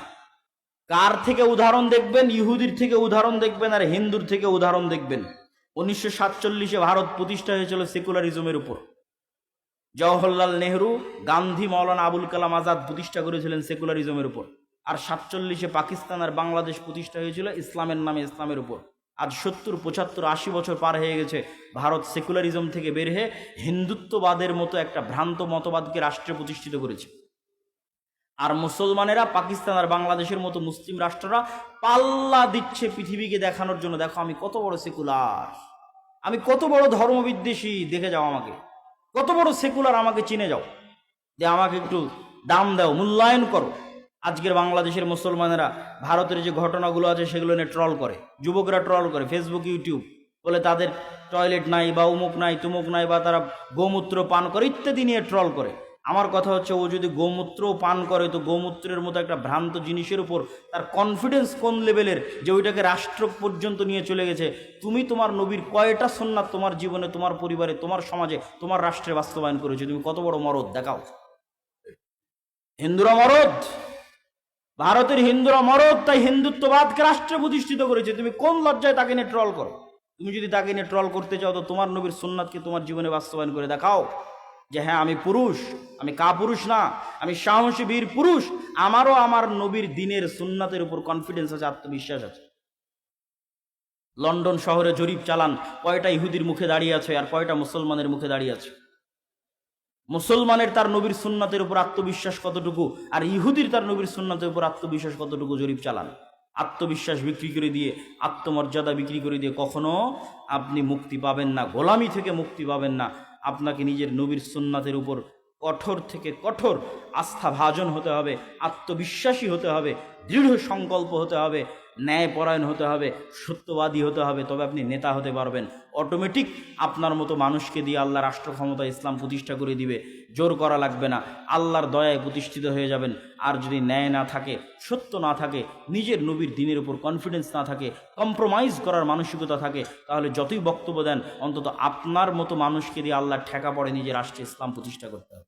কার থেকে উদাহরণ দেখবেন? ইহুদির থেকে উদাহরণ দেখবেন আর হিন্দুর থেকে উদাহরণ দেখবেন। 1947-এ ভারত প্রতিষ্ঠা হয়েছিল সেকুলারিজমের উপর। জওহরলাল নেহরু, গান্ধী, মাওলানা আবুল কালাম আজাদ প্রতিষ্ঠা করেছিলেন সেকুলারিজমের উপর। আর 47-এ পাকিস্তান আর বাংলাদেশ প্রতিষ্ঠা হয়েছিল ইসলামের নামে, ইসলামের উপর। আজ 70, 75, 80 বছর পার হয়ে গেছে, ভারত সেকুলারিজম থেকে বের হয়ে হিন্দুত্ববাদের মতো একটা ভ্রান্ত মতবাদকে রাষ্ট্রে প্রতিষ্ঠিত করেছে। আর মুসলমানেরা পাকিস্তান আর বাংলাদেশের মতো মুসলিম রাষ্ট্ররা পাল্লা দিচ্ছে পৃথিবীকে দেখানোর জন্য, দেখো আমি কত বড় সেকুলার, আমি কত বড় ধর্মবিদ্বেষী, দেখে যাও আমাকে, কত বড় সেকুলার, আমাকে চিনে যাও, যে আমাকে একটু দাম দাও, মূল্যায়ন করো। আজকের বাংলাদেশের মুসলমানেরা ভারতের যে ঘটনাগুলো আছে সেগুলো নিয়ে ট্রল করে, যুবকরা ট্রল করে ফেসবুক, ইউটিউব, বলে তাদের টয়লেট নাই বা উমুক নাই তুমুক নাই, বা তারা গোমূত্র পান করে ইত্যাদি নিয়ে ট্রল করে। আমার কথা হচ্ছে, ও যদি গোমূত্র পান করে, তো গোমূত্রের মতো একটা ভ্রান্ত জিনিসের উপর তার কনফিডেন্স কোন লেভেলের, যে ওইটাকে রাষ্ট্র পর্যন্ত নিয়ে চলে গেছে। তুমি তোমার নবীর কয়টা সুন্নাত তোমার জীবনে, তোমার পরিবারে, তোমার সমাজে, তোমার রাষ্ট্রে বাস্তবায়ন করেছো? তুমি কত বড় মরদ দেখাও। হিন্দুরা মরদ, ভারতের হিন্দুরা মরদ, তাই হিন্দুত্ববাদকে রাষ্ট্রে প্রতিষ্ঠিত করেছে। তুমি কোন লজ্জায় তাকে নিয়ে ট্রল করো? তুমি যদি তাকে নিয়ে ট্রল করতে চাও, তো তোমার নবীর সুন্নাতকে তোমার জীবনে বাস্তবায়ন করে দেখাও, যে হ্যাঁ আমি পুরুষ, আমি কাপুরুষ না, আমি সাহসী বীর পুরুষ, আমারও আমার নবীর দিনের সুন্নাতের উপর কনফিডেন্স আছে, আত্মবিশ্বাস আছে। লন্ডন শহরে জরিপ চালান, কয়টা ইহুদির মুখে দাঁড়িয়ে আছে আর কয়টা মুসলমানের মুখে দাঁড়িয়ে আছে। মুসলমানের তার নবীর সুন্নাতের উপর আত্মবিশ্বাস কতটুকু, আর ইহুদির তার নবীর সুন্নাতের উপর আত্মবিশ্বাস কতটুকু, জরিপ চালান। আত্মবিশ্বাস বিক্রি করে দিয়ে, আত্মমর্যাদা বিক্রি করে দিয়ে কখনো আপনি মুক্তি পাবেন না, গোলামি থেকে মুক্তি পাবেন না। আপনাকে নিজের নবীর সুন্নাতের উপর কঠোর থেকে কঠোর আস্থাভাজন হতে হবে, আত্মবিশ্বাসী হতে হবে, দৃঢ় সংকল্প হতে হবে, ন্যায়পরায়ণ হতে হবে, সত্যবাদী হতে হবে, তবে আপনি নেতা হতে পারবেন। অটোমেটিক আপনার মতো মানুষকে দিয়ে আল্লাহ রাষ্ট্র ক্ষমতা ইসলাম প্রতিষ্ঠা করে দিবে, জোর করা লাগবে না, আল্লাহর দয়ায় প্রতিষ্ঠিত হয়ে যাবেন। আর যদি ন্যায় না থাকে, সত্য না থাকে, নিজের নবীর দিনের উপর কনফিডেন্স না থাকে, কম্প্রোমাইজ করার মানসিকতা থাকে, তাহলে যতই বক্তব্য দেন, অন্তত আপনার মতো মানুষকে দিয়ে আল্লাহ ঠেকা পড়ে নিজের রাষ্ট্রে ইসলাম প্রতিষ্ঠা করতে হবে,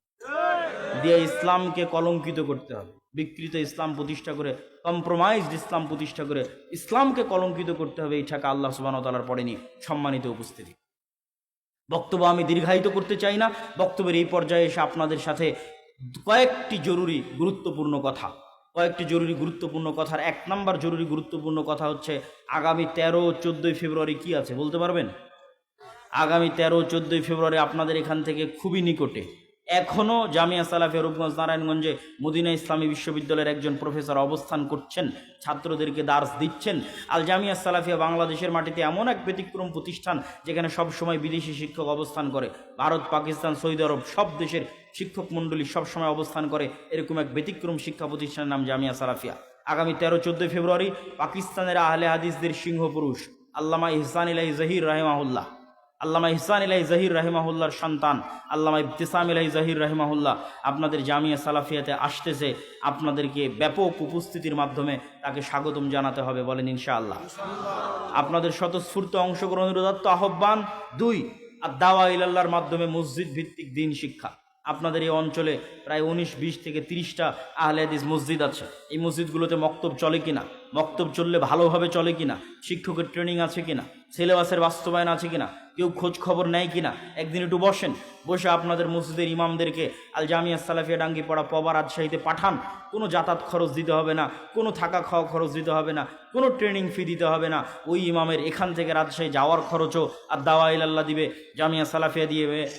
দিয়ে ইসলামকে কলঙ্কিত করতে হবে। বিকৃত ইসলাম প্রতিষ্ঠা করে, কম্প্রোমাইজড ইসলাম প্রতিষ্ঠা করে ইসলামকে কলঙ্কিত করতে হবে, এই ঠাকা আল্লাহ সুবহানাহু ওয়া তাআলার পড়েনি। সম্মানিত উপস্থিতি, বক্তব্য আমি দীর্ঘায়িত করতে চাই না। বক্তব্যের এই পর্যায়ে এসে আপনাদের সাথে কয়েকটি জরুরি গুরুত্বপূর্ণ কথার 1 নম্বর জরুরি গুরুত্বপূর্ণ কথা হচ্ছে, আগামী 13-14 ফেব্রুয়ারি কি আছে বলতে পারবেন? আগামী 13-14 ফেব্রুয়ারি আপনাদের এখান থেকে খুবই নিকটে, এখনও জামিয়া সালাফিয়া রূপগঞ্জ নারায়ণগঞ্জে মদিনা ইসলামী বিশ্ববিদ্যালয়ের একজন প্রফেসর অবস্থান করছেন, ছাত্রদেরকে দার্স দিচ্ছেন। আল জামিয়া সালাফিয়া বাংলাদেশের মাটিতে এমন এক ব্যতিক্রম প্রতিষ্ঠান, যেখানে সবসময় বিদেশি শিক্ষক অবস্থান করে। ভারত, পাকিস্তান, সৌদি আরব সব দেশের শিক্ষক মণ্ডলী সবসময় অবস্থান করে। এরকম এক ব্যতিক্রম শিক্ষা প্রতিষ্ঠানের নাম জামিয়া সালাফিয়া। আগামী 13-14 ফেব্রুয়ারি পাকিস্তানের আহলে হাদিসদের সিংহপুরুষ আল্লামা ইহসান ইলাহি জহির রাহিমাহুল্লাহ, আল্লামা ইহসান ইলাহি জহির রাহিমাহুল্লাহর সন্তান আল্লামা ইবতিসাম ইলাহি জহির রাহিমাহুল্লাহ আপনাদের জামিয়া সালাফিয়াতে আসতেছে। আপনাদেরকে ব্যাপক উপস্থিতির মাধ্যমে তাকে স্বাগতম জানাতে হবে, বলেন ইনশাআল্লাহ। আপনাদের স্বতঃস্ফূর্ত অংশগ্রহণের উদাত্ত আহ্বান। 2, আর দাওয়া ইলাল্লাহর মাধ্যমে মসজিদ ভিত্তিক দিন শিক্ষা। আপনাদের এই অঞ্চলে প্রায় 19-20 থেকে 30টা আহলে হাদিস মসজিদ আছে। এই মসজিদগুলোতে মক্তব চলে কিনা, মক্তব চললে ভালোভাবে চলে কিনা, শিক্ষকের ট্রেনিং আছে কিনা, সিলেবাসের বাস্তবায়ন আছে কিনা, কেউ খোঁজ খবর নেয় কিনা, একদিন একটু বসেন, বসে আপনাদের মসজিদের ইমামদেরকে আল জামিয়া সালাফিয়া ডাঙ্গি পড়া পবা রাজশাহীতে পাঠান। কোনো যাতায়াত খরচ দিতে হবে না, কোনো থাকা খাওয়া খরচ দিতে হবে না, কোনো ট্রেনিং ফি দিতে হবে না। ওই ইমামের এখান থেকে রাজশাহী যাওয়ার খরচও আর দাওয়া ইলাল্লাহ দিবে, জামিয়া সালাফিয়া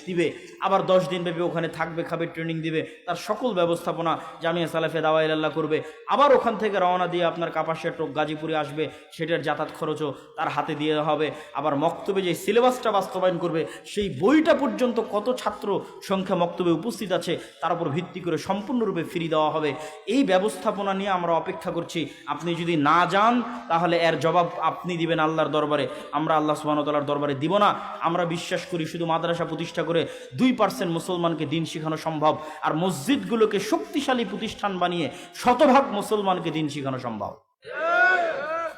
দিবে। আবার 10 দিন ব্যাপী ওখানে থাকবে, খাবে, ট্রেনিং দিবে, তার সকল ব্যবস্থাপনা জামিয়া সালাফিয়া দাওয়া ইলাল্লাহ করবে। আবার ওখান থেকে রওনা দিয়ে আপনার কাপাসিয়া টোক গাজীপুরে আসবে, সেটার যাতায়াত খরচও তার হাতে দিয়ে হবে। আবার মক্তবে যে সিলেবাসটা বাস্তবায়ন করবে, সেই বইটা পর্যন্ত কত ছাত্র সংখ্যা মক্তবে উপস্থিত আছে তার উপর ভিত্তি করে সম্পূর্ণরূপে ফ্রি দেওয়া হবে। এই ব্যবস্থাপনা নিয়ে আমরা অপেক্ষা করছি। আপনি যদি না যান তাহলে এর জবাব আপনি দিবেন আল্লাহর দরবারে, আমরা আল্লাহ সুবহানাহু ওয়া তাআলার দরবারে দিব না। আমরা বিশ্বাস করি শুধু মাদ্রাসা প্রতিষ্ঠা করে 2% মুসলমানকে দিন শেখানো সম্ভব, আর মসজিদগুলোকে শক্তিশালী প্রতিষ্ঠান বানিয়ে 100% মুসলমানকে দিন শেখানো সম্ভব।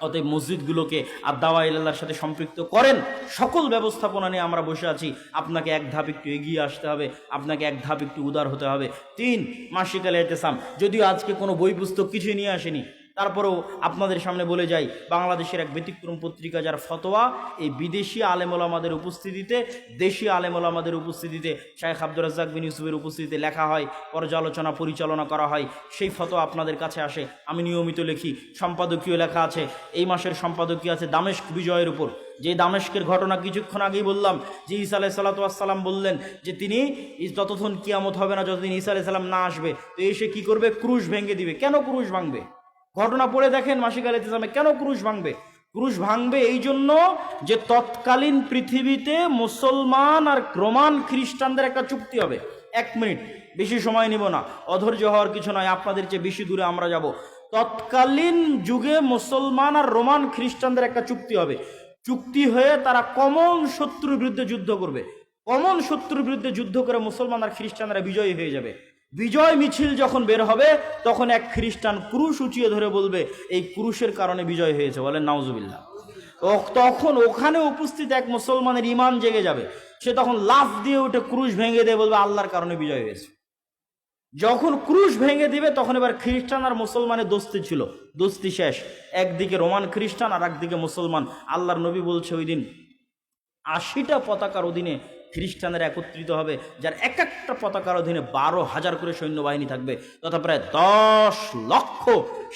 অতএব মসজিদগুলোকে আর দাওয়া ইলাল্লাহর সাথে সম্পৃক্ত করেন। সকল ব্যবস্থাপনা নিয়ে আমরা বসে আছি। আপনাকে এক ধাপ একটু এগিয়ে আসতে হবে, আপনাকে এক ধাপ একটু উদার হতে হবে। 3 মাসিক আল ইতিসাম, যদিও আজকে কোনো বই পুস্তক কিছুই নিয়ে আসেনি, তারপরেও আপনাদের সামনে বলে যাই, বাংলাদেশের এক ব্যতিক্রম পত্রিকা যার ফতোয়া এই বিদেশি আলেম ওলামাদের উপস্থিতিতে, দেশি আলেম ওলামাদের উপস্থিতিতে, শাইখ আব্দুর রাজ্জাক বিন ইউসুফের উপস্থিতিতে লেখা হয়, পর্যালোচনা পরিচালনা করা হয়, সেই ফতোয়া আপনাদের কাছে আসে। আমি নিয়মিত লিখি, সম্পাদকীয় লেখা আছে। এই মাসের সম্পাদকীয় আছে দামেস্ক বিজয়ের উপর। যে দামেস্কের ঘটনা কিছুক্ষণ আগেই বললাম, যে ঈসা আলাইহিস সালাতু ওয়াস সালাম বললেন যে তিনি যতক্ষণ কিয়ামত হবে না, যতদিন ঈসা আলাইহিস সালাম না আসবে, তো এসে কি করবে? ক্রুশ ভেঙে দিবে। কেন ক্রুশ ভাঙবে? ঘটনা পড়ে দেখেন মাসিক আল ইতিসামে। কেন ক্রুশ ভাঙবে? ক্রুশ ভাঙবে এই জন্য যে তৎকালীন পৃথিবীতে মুসলমান আর রোমান খ্রিস্টানদের একটা চুক্তি হবে। 1 মিনিট, বেশি সময় নিব না, অধৈর্য হওয়ার কিছু নয়, আপনাদের চেয়ে বেশি দূরে আমরা যাব। তৎকালীন যুগে মুসলমান আর রোমান খ্রিস্টানদের একটা চুক্তি হবে। চুক্তি হয়ে তারা কমন শত্রুর বিরুদ্ধে যুদ্ধ করবে। কমন শত্রুর বিরুদ্ধে যুদ্ধ করে মুসলমান আর খ্রিস্টানরা বিজয়ী হয়ে যাবে। বিজয় মিছিল যখন বের হবে, তখন এক খ্রিস্টান ক্রুশ উঁচিয়ে ধরে বলবে এই ক্রুশের কারণে বিজয় হয়েছে, বলেন নাউজুবিল্লাহ। তখন ওখানে উপস্থিত এক মুসলমানের ঈমান জেগে যাবে। সে তখন লাফ দিয়ে উঠে ক্রুশ ভেঙে দিয়ে বলবে আল্লাহর কারণে বিজয় হয়েছে। যখন ক্রুশ ভেঙে দিবে, তখন এবার খ্রিস্টান আর মুসলমানের দোস্তি ছিল, দোস্তি শেষ। একদিকে রোমান খ্রিস্টান আর একদিকে মুসলমান। আল্লাহর নবী বলছে ওই দিন 80টা পতাকার অধীনে খ্রিস্টানেরা একত্রিত হবে, যার এক একটা পতাকার অধীনে 12,000 করে সৈন্যবাহিনী থাকবে, তথা প্রায় 10 লক্ষ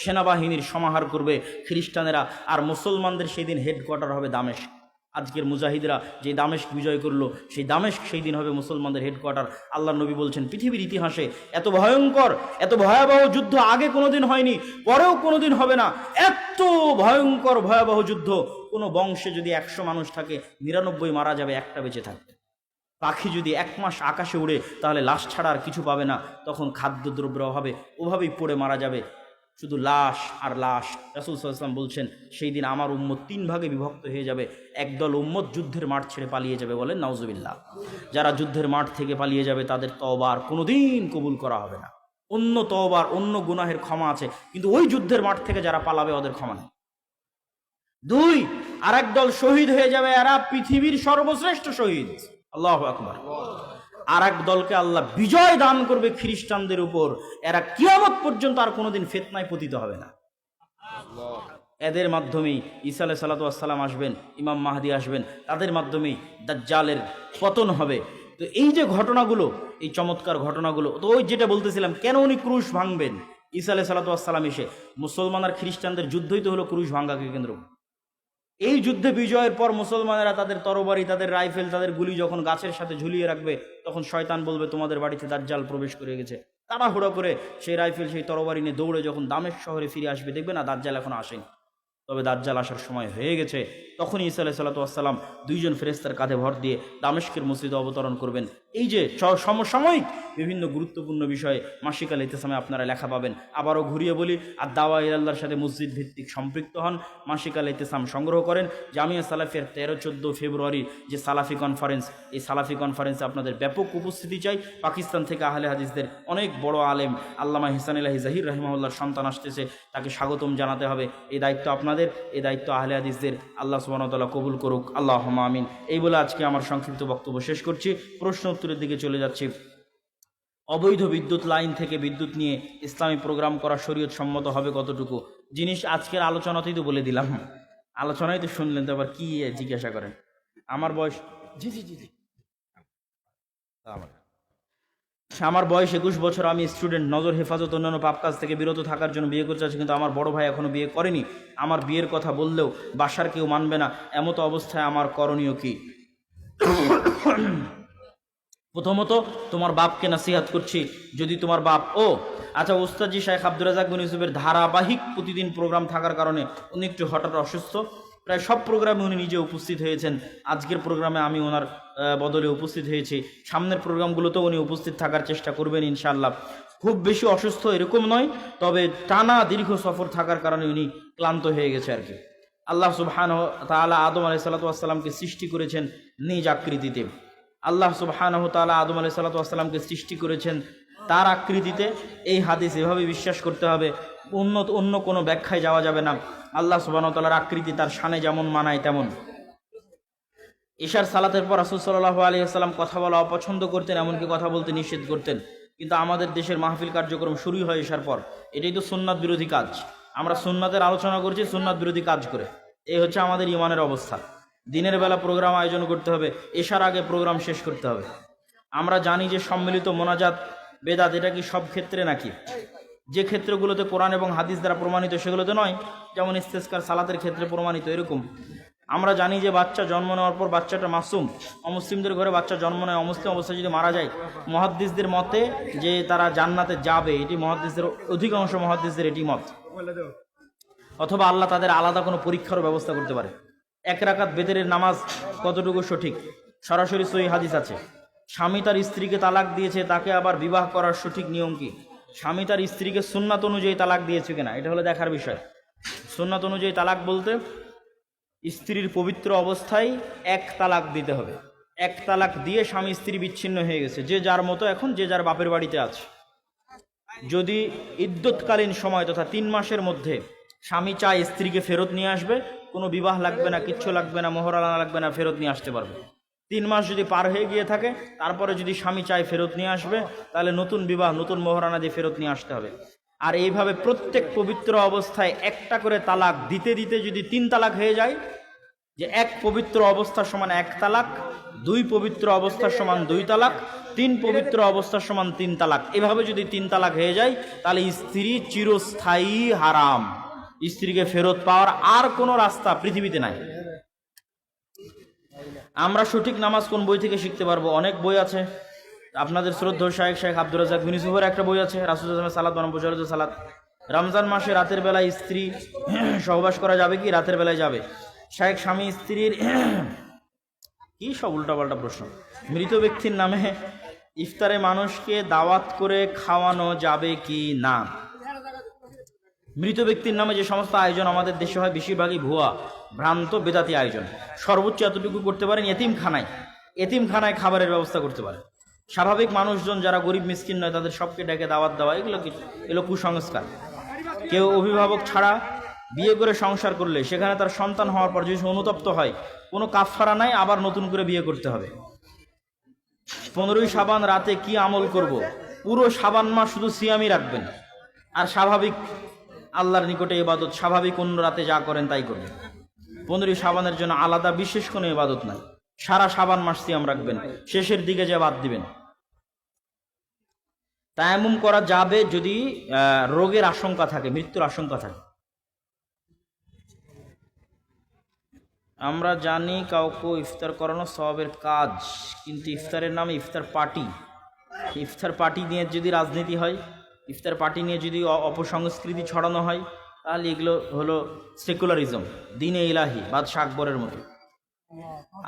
সেনাবাহিনীর সমাহার করবে খ্রিস্টানেরা। আর মুসলমানদের সেই দিন হেডকোয়ার্টার হবে দামেস্ক। আজকের মুজাহিদরা যে দামেস্ক বিজয় করলো, সেই দামেস্ক সেই দিন হবে মুসলমানদের হেডকোয়ার্টার। আল্লাহ নবী বলছেন পৃথিবীর ইতিহাসে এত ভয়ঙ্কর, এত ভয়াবহ যুদ্ধ আগে কোনোদিন হয়নি, পরেও কোনোদিন হবে না। এত ভয়ঙ্কর ভয়াবহ যুদ্ধ, কোনো বংশে যদি 100 মানুষ থাকে, 99 মারা যাবে, একটা বেঁচে থাকবে। পাখি যদি 1 মাস আকাশে উড়ে, তাহলে লাশ ছাড়া আর কিছু পাবে না। তখন খাদ্যদ্রব্যের অভাবে ওভাবেই পড়ে মারা যাবে, শুধু লাশ আর লাশ। রাসূল সাল্লাল্লাহু আলাইহি ওয়াসাল্লাম বলছেন সেই দিন আমার উম্মত 3 ভাগে বিভক্ত হয়ে যাবে। একদল উম্মত যুদ্ধের মাঠ ছেড়ে পালিয়ে যাবে, বলেন নাউজুবিল্লাহ। যারা যুদ্ধের মাঠ থেকে পালিয়ে যাবে তাদের তওবা আর কোনোদিন কবুল করা হবে না। অন্য তওবার, অন্য গুনাহের ক্ষমা আছে, কিন্তু ওই যুদ্ধের মাঠ থেকে যারা পালাবে ওদের ক্ষমা নেই। 2, আরেক দল শহীদ হয়ে যাবে, এরা পৃথিবীর সর্বশ্রেষ্ঠ শহীদ, আল্লাহু আকবার। আর এক দলকে আল্লাহ বিজয় দান করবে খ্রিস্টানদের উপর, এরা কিয়ামত পর্যন্ত আর কোনোদিন ফিতনায় পতিত হবে না। এদের মাধ্যমেই ঈসা আলাইহিস সালাতু ওয়াস সালাম আসবেন, ইমাম মাহদি আসবেন, তাদের মাধ্যমেই দাজ্জালের পতন হবে। তো এই যে ঘটনাগুলো, এই চমৎকার ঘটনাগুলো, তো ওই যেটা বলতেছিলাম, কেন উনি ক্রুশ ভাঙবেন? ঈসা আলাইহিস সালাতু ওয়াস সালাম এসে, মুসলমান আর খ্রিস্টানদের যুদ্ধই তো হলো ক্রুশ ভাঙ্গাকে কেন্দ্র। এই যুদ্ধে বিজয়ের পর মুসলমানেরা তাদের তরবারি, তাদের রাইফেল, তাদের গুলি যখন গাছের সাথে ঝুলিয়ে রাখবে, তখন শয়তান বলবে তোমাদের বাড়িতে দাজ্জাল প্রবেশ করে গেছে। তাড়াহুড়ো করে সেই রাইফেল, সেই তরবারি নিয়ে দৌড়ে যখন দামেস্ক শহরে ফিরে আসবে, দেখবে না দাজ্জাল এখনো আসেনি, তবে দাজ্জাল আসার সময় হয়ে গেছে। তখনই ঈসা আলাইহিস সালাতু ওয়াস সালাম 2 জন ফেরেশতার কাঁধে ভর দিয়ে দামেস্কের মসজিদে অবতরণ করবেন। এই যে সমসাময়িক বিভিন্ন গুরুত্বপূর্ণ বিষয়ে মাসিক আল ইতিসামে আপনারা লেখা পাবেন। আবারও ঘুরিয়ে বলি, আর দাওয়া ইলাল্লাহর সাথে মসজিদ ভিত্তিক সম্পৃক্ত হন, মাসিক আল ইতিসাম সংগ্রহ করেন। জামিয়া সালাফিয়ার 13-14 ফেব্রুয়ারি যে সালাফি কনফারেন্স, এই সালাফি কনফারেন্সে আপনাদের ব্যাপক উপস্থিতি চাই। পাকিস্তান থেকে আহলে হাদিসদের অনেক বড় আলেম আল্লামা ইহসানুল্লাহ জাহির রাহিমাহুল্লাহর সন্তান আসতেছে, তাকে স্বাগতম জানাতে হবে। এই দায়িত্ব আপনাদের, এই দায়িত্ব আহলে হাদিসদের। আল্লাহ সুবহানাহু ওয়া তাআলা কবুল করুক, আল্লাহুম্মা আমিন। এই বলে আজকে আমার সংক্ষিপ্ত বক্তব্য শেষ করছি। প্রশ্ন উত্তরের দিকে চলে যাচ্ছি। অবৈধ বিদ্যুৎ লাইন থেকে বিদ্যুৎ নিয়ে ইসলামী প্রোগ্রাম করা শরীয়ত সম্মত হবে কতটুকু? জিনিস আজকের আলোচনাতেই তো বলে দিলাম, আলোচনায় তো শুনলেন, তো আবার কি জিজ্ঞাসা করেন? আমার বয়স আমার বয়স 21 বছর, আমি স্টুডেন্ট, নজর হেফাজত অন্যান্য পাপ কাজ থেকে বিরত থাকার জন্য বিয়ে করতে চাচ্ছি, কিন্তু আমার বড় ভাই এখনো বিয়ে করেনি। আমার বিয়ের কথা বললেও বাসার কেউ মানবে না, এমত অবস্থায় আমার করণীয় কি? প্রথমত তোমার বাপকে নাসিহাত করছি, যদি তোমার বাপ আচ্ছা, ওস্তাদজি শাইখ আব্দুর রাজ্জাক বিন ইউসুফের ধারাবাহিক প্রতিদিন প্রোগ্রাম থাকার কারণে উনি একটু হঠাৎ অসুস্থ, প্রায় সব প্রোগ্রামে উনি নিজে উপস্থিত হয়েছেন। আজকের প্রোগ্রামে আমি ওনার বদলে উপস্থিত হয়েছি, সামনের প্রোগ্রামগুলোতেও উনি উপস্থিত থাকার চেষ্টা করবেন ইনশাআল্লাহ। খুব বেশি অসুস্থ এরকম নয়, তবে টানা দীর্ঘ সফর থাকার কারণে উনি ক্লান্ত হয়ে গেছে আর কি। আল্লাহ সুবহানাহু ওয়া তাআলা আদম আলাইহিস সালাতু ওয়াস সালামকে সৃষ্টি করেছেন নিজ আকৃতিতে। আল্লাহ সুবহানাহু ওয়া তাআলা আদম আলাইহিস সালাতু ওয়াস সালামকে সৃষ্টি করেছেন তার আকৃতিতে। এই হাদিস এভাবে বিশ্বাস করতে হবে, অন্য কোনো ব্যাখ্যায় যাওয়া যাবে না। আল্লাহ সুবহানাহু ওয়া তাআলার আকৃতি তার শানে যেমন মানায় তেমন। ইশার সালাতের পর রাসূল সাল্লাল্লাহু আলাইহি ওয়াসাল্লাম কথা বলা অপছন্দ করতেন, এমনকি কথা বলতে নিষেধ করতেন। কিন্তু আমাদের দেশের মাহফিল কার্যক্রম শুরুই হয় ইশার পর। এটাই তো সুন্নাত বিরোধী কাজ। আমরা সুন্নাতের আলোচনা করছি সুন্নাত বিরোধী কাজ করে। এই হচ্ছে আমাদের ইমানের অবস্থা। দিনের বেলা প্রোগ্রাম আয়োজন করতে হবে, এশার আগে প্রোগ্রাম শেষ করতে হবে। আমরা জানি যে সম্মিলিত মোনাজাত বেদাত, এটা কি সব ক্ষেত্রে নাকি? যে ক্ষেত্রগুলোতে কোরআন এবং হাদিস দ্বারা প্রমাণিত সেগুলোতে নয়, যেমন ইস্তেসকার সালাতের ক্ষেত্রে প্রমাণিত এরকম। আমরা জানি যে বাচ্চা জন্ম নেওয়ার পর বাচ্চাটা মাসুম, অমুসলিমদের ঘরে বাচ্চা জন্ম নেয়, অমুসলিম অবস্থায় যদি মারা যায়, মুহাদ্দিসদের মতে যে তারা জান্নাতে যাবে, এটি মুহাদ্দিসদের অধিকাংশ মুহাদ্দিসদের এটি মত। অথবা আল্লাহ তাদের আলাদা কোনো পরীক্ষারও ব্যবস্থা করতে পারে। 1 রাকাত বেতেরের নামাজ কতটুকু সঠিক? সরাসরি সহিহ হাদিস আছে। স্বামী তার স্ত্রীকে তালাক দিয়েছে, তাকে আবার বিবাহ করার সঠিক নিয়ম কি? স্বামী তার স্ত্রীকে সুন্নাত অনুযায়ী তালাক দিয়েছে কিনা, এটা হলো দেখার বিষয়। সুন্নাত অনুযায়ী তালাক বলতে স্ত্রীর পবিত্র অবস্থায় 1 তালাক দিতে হবে। 1 তালাক দিয়ে স্বামী স্ত্রী বিচ্ছিন্ন হয়ে গেছে, যে যার মতো এখন যে যার বাপের বাড়িতে আছে। যদি ইদ্যৎকালীন সময় তথা 3 মাসের মধ্যে স্বামী চায় স্ত্রীকে ফেরত নিয়ে আসবে, কোনো বিবাহ লাগবে না, কিচ্ছু লাগবে না, মোহরানা লাগবে না, ফেরত নিয়ে আসতে পারবে। 3 মাস যদি পার হয়ে গিয়ে থাকে, তারপরে যদি স্বামী চায় ফেরত নিয়ে আসবে, তাহলে নতুন বিবাহ, নতুন মোহরানা দিয়ে ফেরত নিয়ে আসতে হবে। আর এইভাবে প্রত্যেক পবিত্র অবস্থায় 1টা করে তালাক দিতে দিতে যদি 3 তালাক হয়ে যায়, যে 1 পবিত্র অবস্থার সমান 1 তালাক, 2 পবিত্র অবস্থার সমান 2 তালাক, 3 পবিত্র অবস্থার সমান 3 তালাক, এভাবে যদি 3 তালাক হয়ে যায়, তাহলে স্ত্রী চিরস্থায়ী হারাম। স্ত্রীকে ফেরত পাওয়ার আর কোনো রাস্তা পৃথিবীতে নাই। আমরা সঠিক নামাজ কোন বই থেকে শিখতে পারবো? অনেক বই আছে। আপনাদের শ্রদ্ধেয় শাইখ শাইখ আব্দুর রাজ্জাক বিন ইউসুফের একটা বই আছে, রাসূলুল্লাহ সালাত বনাম বুজারুল সালাত। রমজান মাসে রাতের বেলায় স্ত্রী সহবাস করা যাবে কি? রাতের বেলায় যাবে। শাইখ স্বামী স্ত্রীর কি সব উল্টাপাল্টা প্রশ্ন। মৃত ব্যক্তির নামে ইফতারে মানুষকে দাওয়াত করে খাওয়ানো যাবে কি না? মৃত ব্যক্তির নামে যে সমস্ত আয়োজন আমাদের দেশে হয়, বেশিরভাগই ভুয়া, ভ্রান্ত, বেদাতি আয়োজন। সর্বোচ্চ এতটুকু করতে পারেন, এতিমখানায় খাবারের ব্যবস্থা করতে পারেন। স্বাভাবিক মানুষজন যারা গরিব মিসকিন নয়, তাদের সবকে ডেকে দাওয়াত দেওয়া, এগুলো কুসংস্কার। কেউ অভিভাবক ছাড়া বিয়ে করে সংসার করলে সেখানে তার সন্তান হওয়ার পর যদি অনুতপ্ত হয়, কোনো কাফফারা নাই, আবার নতুন করে বিয়ে করতে হবে। 15ই শাবান রাতে কি আমল করব? পুরো শাবান মাস শুধু সিয়ামই রাখবেন, আর স্বাভাবিক আল্লাহর নিকটে ইবাদত, স্বাভাবিক অন্য রাতে যা করেন তাই করবেন। 15ই শাবানের জন্য আলাদা বিশেষ কোনো ইবাদত নাই। সারা শাবান মাস সিয়াম রাখবেন, শেষের দিকে যে বাদ দিবেন। তায়াম্মুম করা যাবে যদি রোগের আশঙ্কা থাকে, মৃত্যুর আশঙ্কা থাকে। আমরা জানি কাউকে ইফতার করানো সওয়াবের কাজ, কিন্তু ইফতারের নামে ইফতার পার্টি নিয়ে যদি রাজনীতি হয়, ইফতার পার্টি নিয়ে যদি অপসংস্কৃতি ছড়ানো হয়, তাহলে এগুলো হলো সেকুলারিজম, দ্বীনে ইলাহি, বাদশাহ আকবরের মতো।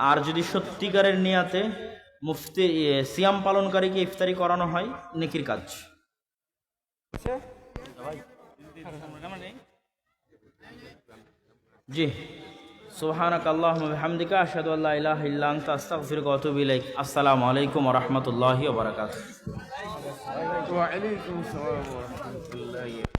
আর যদি সত্যিকারের নিয়াতে মুফতি সিয়াম পালনকারীকে ইফতারি করানো হয়, নেকির কাজ। জি, সুবহানাক আল্লাহুম্মা ওয়া বিহামদিকা আশহাদু আল্লা ইলাহা ইল্লা আনতা আস্তাগফিরুকা ওয়া আতুবু ইলাইক। আসসালামু আলাইকুম ওয়া রাহমাতুল্লাহি ওয়া বারাকাতুহু। ওয়া আলাইকুম আসসালাম ওয়া রাহমাতুল্লাহি